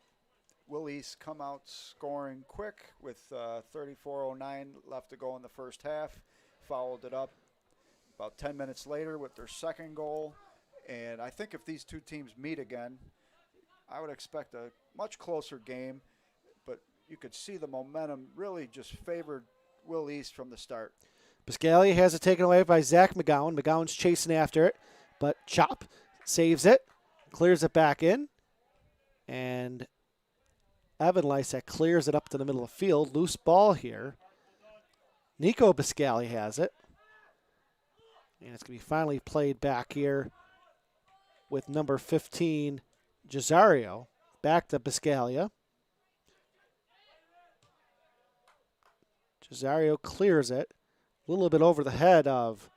Will East come out scoring quick with 34:09 left to go in the first half. Followed it up about 10 minutes later with their second goal. And I think if these two teams meet again, I would expect a much closer game. But you could see the momentum really just favored Will East from the start. Biscaglia has it taken away by Zach Mcgowan. McGowan's chasing after it, but Chop saves it, clears it back in, and Evan Lysic clears it up to the middle of the field. Loose ball here. Nico Biscaglia has it, and it's going to be finally played back here with number 15, Jazario. Back to Biscaglia. Jazario clears it a little bit over the head of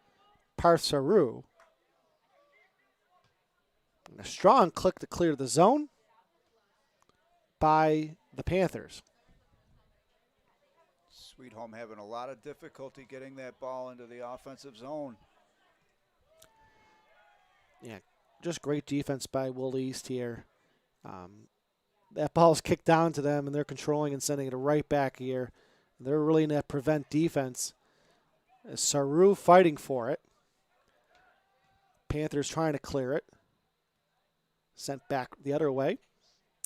Parsaru. And a strong click to clear the zone by the Panthers. Sweet Home having a lot of difficulty getting that ball into the offensive zone. Yeah, just great defense by Will East here. That ball's kicked down to them, and they're controlling and sending it right back here. They're really in that prevent defense. Saru fighting for it. Panthers trying to clear it. Sent back the other way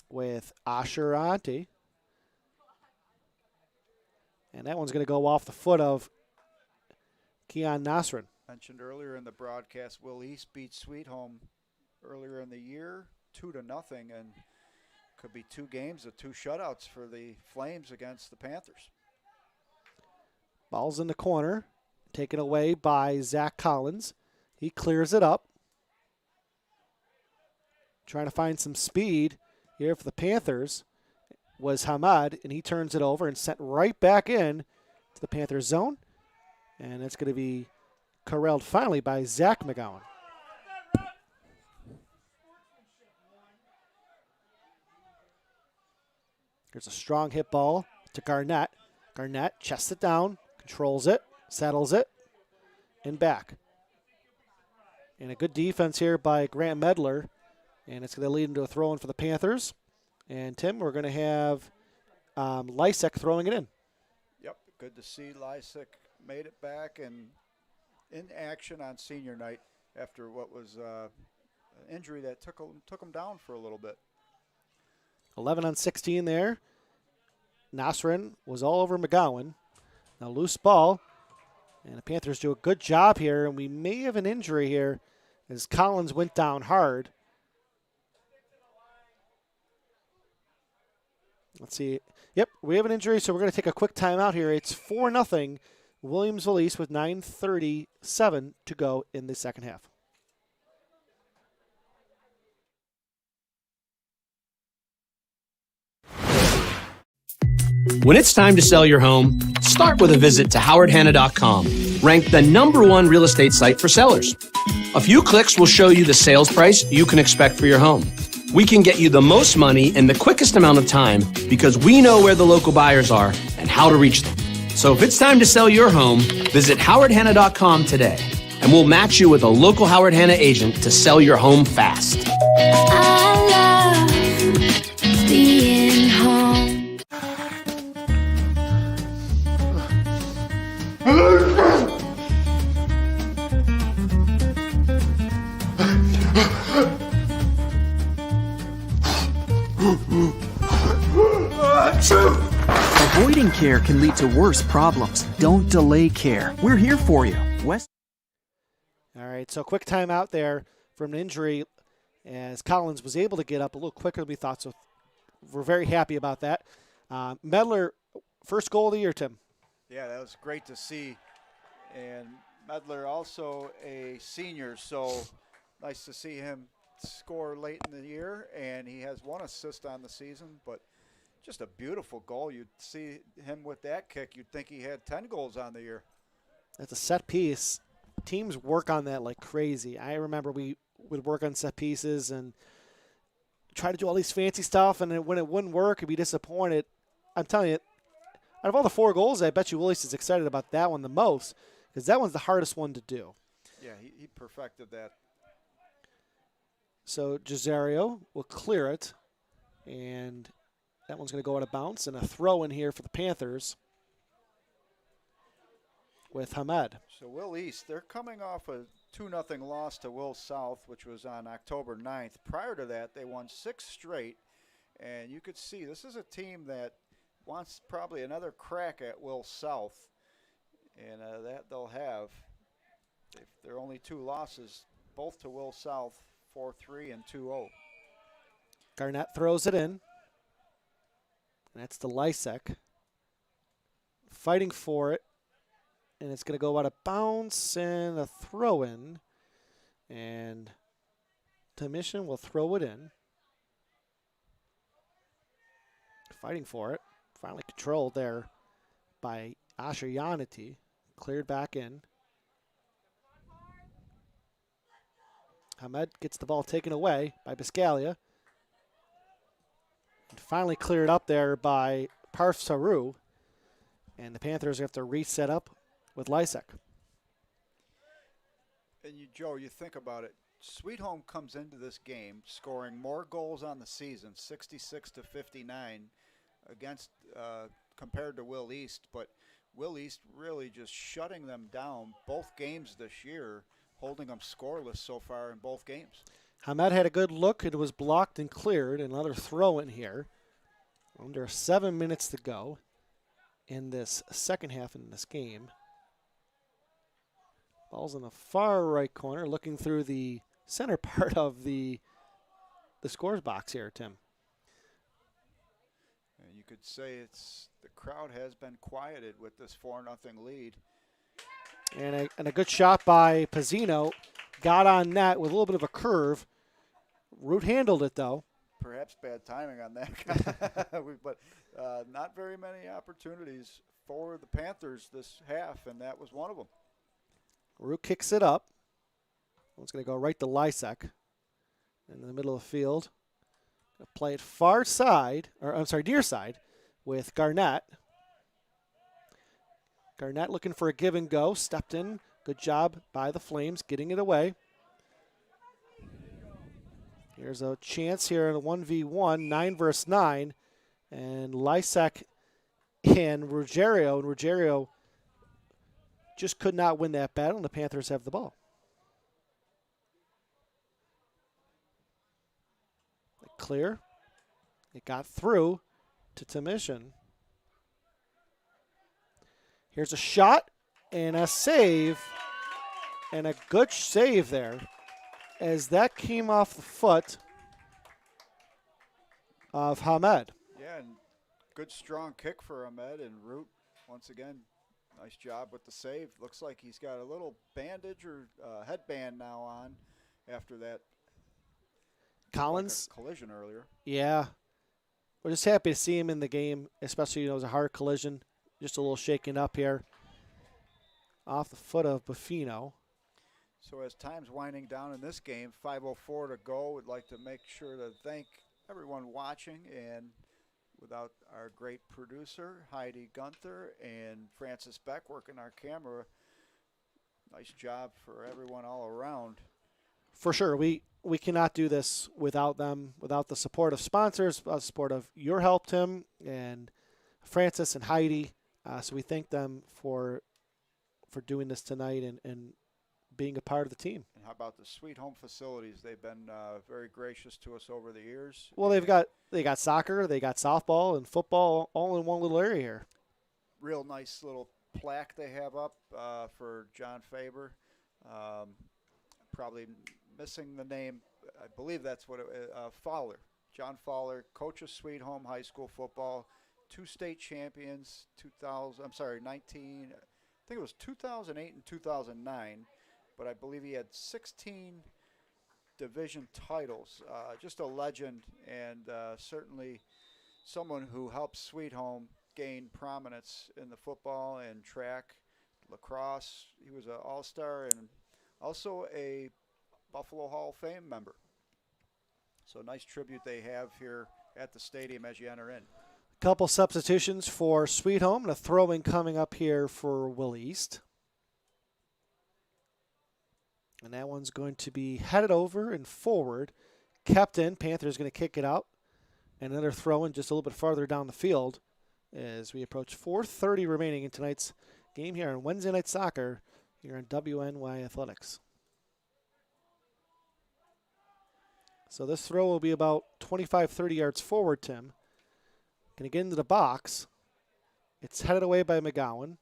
with Asheranti. And that one's going to go off the foot of Keon Nasrin. Mentioned earlier in the broadcast, Will East beat Sweet Home earlier in the year, 2-0, and could be 2 games of 2 shutouts for the Flames against the Panthers. Ball's in the corner, taken away by Zach Collins. He clears it up. Trying to find some speed here for the Panthers was Hamad, and he turns it over and sent right back in to the Panthers zone. And it's going to be corralled finally by Zach Mcgowan. There's a strong hit ball to Garnett. Garnett chests it down, controls it, settles it, and back. And a good defense here by Grant Medler. And it's going to lead into a throw-in for the Panthers. And, Tim, we're going to have Lysic throwing it in. Yep, good to see Lysic made it back and in action on senior night after what was an injury that took him down for a little bit. 11 on 16 there. Nasrin was all over Mcgowan. Now loose ball. And the Panthers do a good job here, and we may have an injury here as Collins went down hard. Let's see. Yep, we have an injury, so we're going to take a quick timeout here. It's 4-0 Williamsville East with 9:37 to go in the second half. When it's time to sell your home, start with a visit to howardhanna.com, ranked the #1 real estate site for sellers. A few clicks will show you the sales price you can expect for your home. We can get you the most money in the quickest amount of time because we know where the local buyers are and how to reach them. So if it's time to sell your home, visit howardhanna.com today, and we'll match you with a local Howard Hanna agent to sell your home fast. I love being home. Avoiding care can lead to worse problems. Don't delay care. We're here for you. All right, so quick timeout there from an injury as Collins was able to get up a little quicker than we thought, so we're very happy about that. Medler, first goal of the year, Tim. Yeah, that was great to see. And Medler also a senior, so nice to see him score late in the year, and he has 1 assist on the season, but just a beautiful goal. You'd see him with that kick, you'd think he had 10 goals on the year. That's a set piece. Teams work on that like crazy. I remember we would work on set pieces and try to do all these fancy stuff, and when it wouldn't work, we'd be disappointed. I'm telling you, out of all the 4 goals, I bet you Willis is excited about that one the most because that one's the hardest one to do. Yeah, he perfected that. So Gisario will clear it, and that one's going to go out of bounds, and a throw in here for the Panthers with Hamed. So Will East, they're coming off a 2-0 loss to Will South, which was on October 9th. Prior to that, they won 6 straight, and you could see this is a team that wants probably another crack at Will South, and that they'll have. Their only 2 losses, both to Will South, 4-3 and 2-0. Garnett throws it in. And that's the Lysic. Fighting for it. And it's going to go out of bounds and a throw in. And Tim Schishan will throw it in. Fighting for it. Finally controlled there by Asher Yanati. Cleared back in. Hamed gets the ball taken away by Biscaglia. And finally cleared up there by Parf Saru. And the Panthers have to reset up with Lysic. And Joe, you think about it. Sweet Home comes into this game scoring more goals on the season, 66-59, against compared to Will East. But Will East really just shutting them down both games this year, holding them scoreless so far in both games. Hamed had a good look. It was blocked and cleared. Another throw in here. Under 7 minutes to go in this second half in this game. Ball's in the far right corner, looking through the center part of the scores box here, Tim. And you could say the crowd has been quieted with this 4-0 lead. And a good shot by Pizzino. Got on net with a little bit of a curve. Root handled it, though. Perhaps bad timing on that. But not very many opportunities for the Panthers this half, and that was one of them. Root kicks it up. It's going to go right to Lysic in the middle of the field. Play it far side, or I'm sorry, near side. with Garnett. Garnett looking for a give and go. Stepped in. Good job by the Flames getting it away. Here's a chance here in a 1v1, 9 versus 9. And Lysic and Ruggiero. And Ruggiero just could not win that battle, and the Panthers have the ball. Clear. It got through to Tim Schishan. Here's a shot and a save. And a good save there as that came off the foot of Hamed. Yeah, and good strong kick for Ahmed, and Root, once again, nice job with the save. Looks like he's got a little bandage or headband now on after that Collins. like a collision earlier. Yeah. We're just happy to see him in the game, especially, it was a hard collision. Just a little shaken up here. Off the foot of Buffino. So as time's winding down in this game, 5:04 to go. We'd like to make sure to thank everyone watching, and without our great producer, Heidi Gunther, and Francis Beck working our camera, nice job for everyone all around. For sure. We cannot do this without them, without the support of sponsors, without the support of your help, Tim, and Francis and Heidi. So we thank them for doing this tonight and being a part of the team. And how about the Sweet Home facilities? They've been very gracious to us over the years. Well, they got soccer, they got softball and football all in one little area here. Real nice little plaque they have up for John Faber. Probably missing the name. I believe that's what Fowler. John Fowler, coach of Sweet Home High School football, 2 state champions, 19. I think it was 2008 and 2009. But I believe he had 16 division titles. Just a legend, and certainly someone who helped Sweet Home gain prominence in the football and track, lacrosse. He was an all-star and also a Buffalo Hall of Fame member. So nice tribute they have here at the stadium as you enter in. Couple substitutions for Sweet Home, and a throw-in coming up here for Will East. And that one's going to be headed over and forward. Kept in. Panthers going to kick it out. And another throw-in just a little bit farther down the field as we approach 4:30 remaining in tonight's game here on Wednesday Night Soccer here on WNY Athletics. So this throw will be about 25, 30 yards forward, Tim. Going to get into the box. It's headed away by Mcgowan.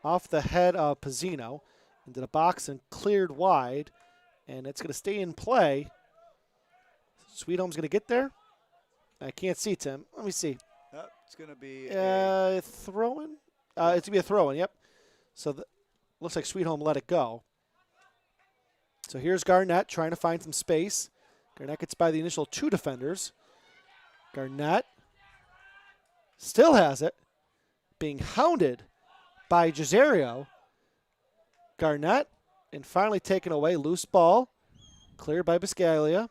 Off the head of Pizzino. Into the box and cleared wide. And it's going to stay in play. Sweet Home's going to get there. I can't see, Tim. Let me see. It's going to be a throw-in? It's going to be a throw-in, yep. So looks like Sweet Home let it go. So here's Garnett trying to find some space. Garnett gets by the initial 2 defenders. Garnett still has it. Being hounded by Giserio. Garnett, and finally taken away. Loose ball. Cleared by Biscaglia.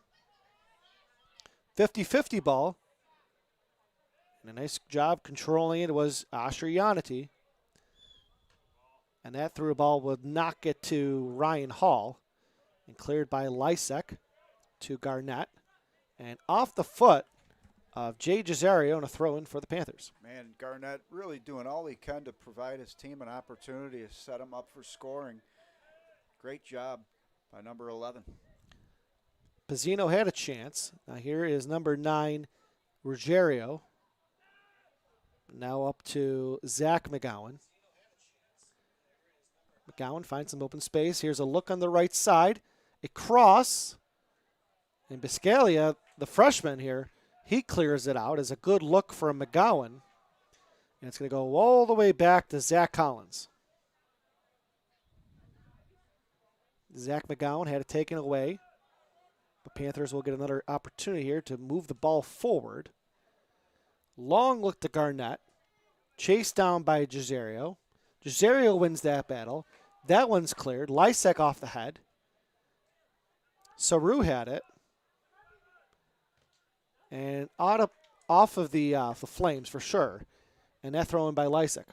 50-50 ball. And a nice job controlling it was Asher Yanity. And that through ball would not get to Ryan Hall. And cleared by Lysic to Garnett. And off the foot of Jay Giserio and a throw-in for the Panthers. Man, Garnett really doing all he can to provide his team an opportunity to set him up for scoring. Great job by number 11. Pizzino had a chance. Now here is number 9, Ruggiero. Now up to Zach Mcgowan. Mcgowan finds some open space. Here's a look on the right side. A cross. And Biscaglia, the freshman here, he clears it out as a good look for Mcgowan. And it's going to go all the way back to Zach Collins. Zach Mcgowan had it taken away. But Panthers will get another opportunity here to move the ball forward. Long look to Garnett. Chased down by Giserio. Giserio wins that battle. That one's cleared. Lysic off the head. Saru had it. And off of the Flames for sure. And that throw in by Lysic.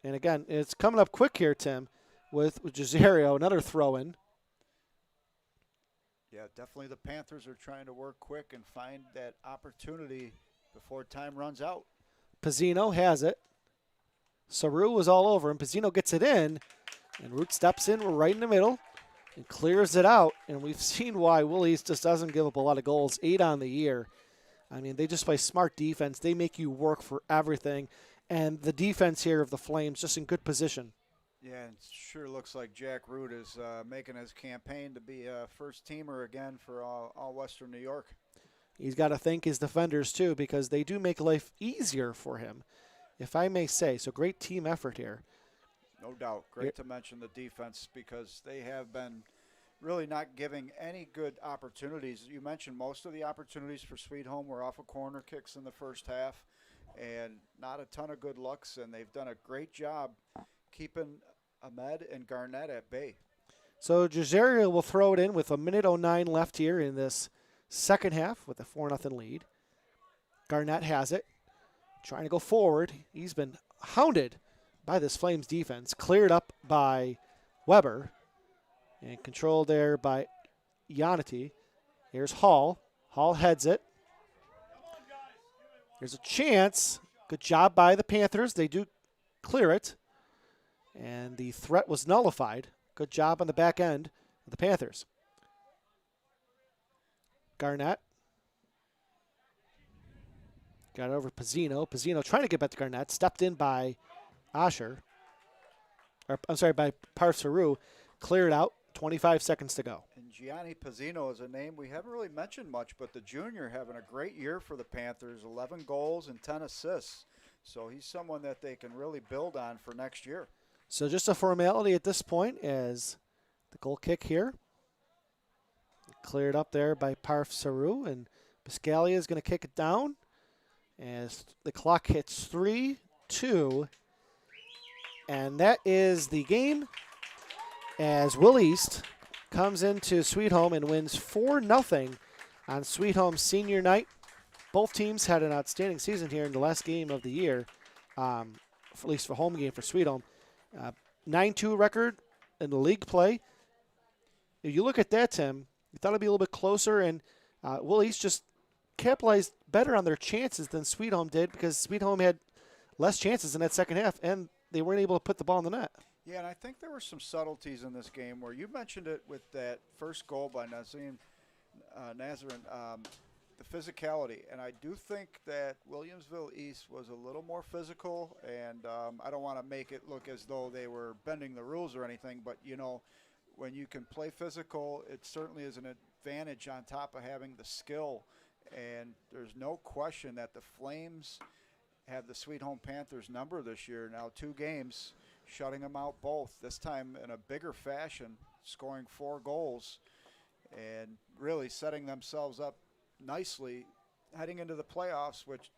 And again, it's coming up quick here, Tim, with Giserio, another throw in. Yeah, definitely the Panthers are trying to work quick and find that opportunity before time runs out. Pizzino has it. Saru was all over him. Pizzino gets it in, and Root steps in right in the middle and clears it out. And we've seen why Willie's just doesn't give up a lot of goals, 8 on the year. I mean, they just play smart defense. They make you work for everything. And the defense here of the Flames just in good position. Yeah, it sure looks like Jack Root is making his campaign to be a first-teamer again for all Western New York. He's got to thank his defenders, too, because they do make life easier for him, if I may say. So great team effort here. No doubt. Great to mention the defense because they have been really not giving any good opportunities. You mentioned most of the opportunities for Sweet Home were off of corner kicks in the first half and not a ton of good looks, and they've done a great job keeping Ahmed and Garnett at bay. So Giserio will throw it in with 1:09 left here in this second half with a 4-0 lead. Garnett has it, trying to go forward. He's been hounded by this Flames defense, cleared up by Weber, and controlled there by Yanati. Here's Hall. Hall heads it. There's a chance. Good job by the Panthers. They do clear it. And the threat was nullified. Good job on the back end of the Panthers. Garnett. Got it over Pizzino. Pizzino trying to get back to Garnett. Stepped in by Asher. By Parsaru. Cleared out. 25 seconds to go. And Gianni Pizzino is a name we haven't really mentioned much, but the junior having a great year for the Panthers. 11 goals and 10 assists. So he's someone that they can really build on for next year. So just a formality at this point as the goal kick here. Cleared up there by Parf Saru, and Biscaglia is going to kick it down as the clock hits 3-2. And that is the game as Will East comes into Sweet Home and wins 4-0 on Sweet Home's senior night. Both teams had an outstanding season here in the last game of the year, at least for home game for Sweet Home. 9-2 record in the league play. If you look at that, Tim, you thought it'd be a little bit closer, and Will East just capitalized better on their chances than Sweet Home did because Sweet Home had less chances in that second half, and they weren't able to put the ball in the net. Yeah, and I think there were some subtleties in this game where you mentioned it with that first goal by Nazarin, the physicality. And I do think that Williamsville East was a little more physical, and I don't want to make it look as though they were bending the rules or anything, but, you know, when you can play physical, it certainly is an advantage on top of having the skill. And there's no question that the Flames have the Sweet Home Panthers number this year. Now 2 games, shutting them out both, this time in a bigger fashion, scoring 4 goals and really setting themselves up nicely heading into the playoffs, which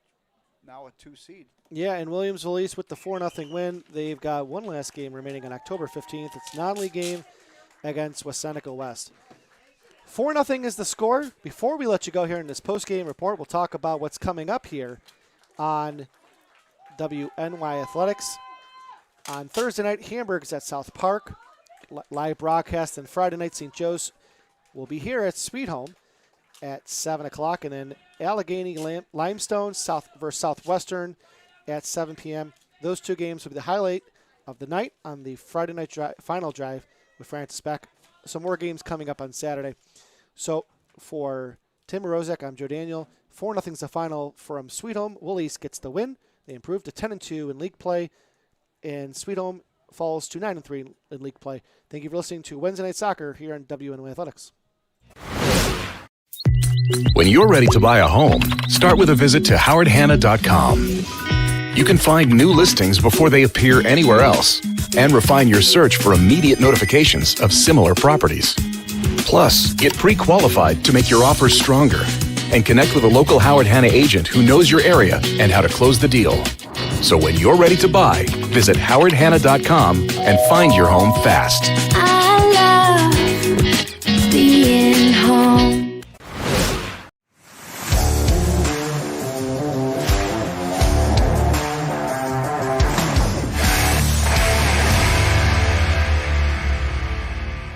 now a 2 seed. Yeah, and Williamsville East with the 4-0 win. They've got one last game remaining on October 15th. It's a non-league game against West Seneca West. 4-0 is the score. Before we let you go here in this post-game report, we'll talk about what's coming up here on WNY Athletics. On Thursday night, Hamburg's at South Park. Live broadcast. And Friday night, St. Joe's will be here at Sweet Home at 7 o'clock. And then Allegheny Limestone versus Southwestern at 7 p.m. Those 2 games will be the highlight of the night on the Friday night final drive with Francis Beck. Some more games coming up on Saturday. So for Tim Rozek, I'm Joe Daniel. 4-0 is the final from Sweet Home. Will East gets the win. They improved to 10-2 in league play. And Sweet Home falls to 9-3 in league play. Thank you for listening to Wednesday Night Soccer here on WNY Athletics. When you're ready to buy a home, start with a visit to howardhanna.com. You can find new listings before they appear anywhere else and refine your search for immediate notifications of similar properties. Plus, get pre-qualified to make your offers stronger and connect with a local Howard Hanna agent who knows your area and how to close the deal. So when you're ready to buy, visit howardhanna.com and find your home fast.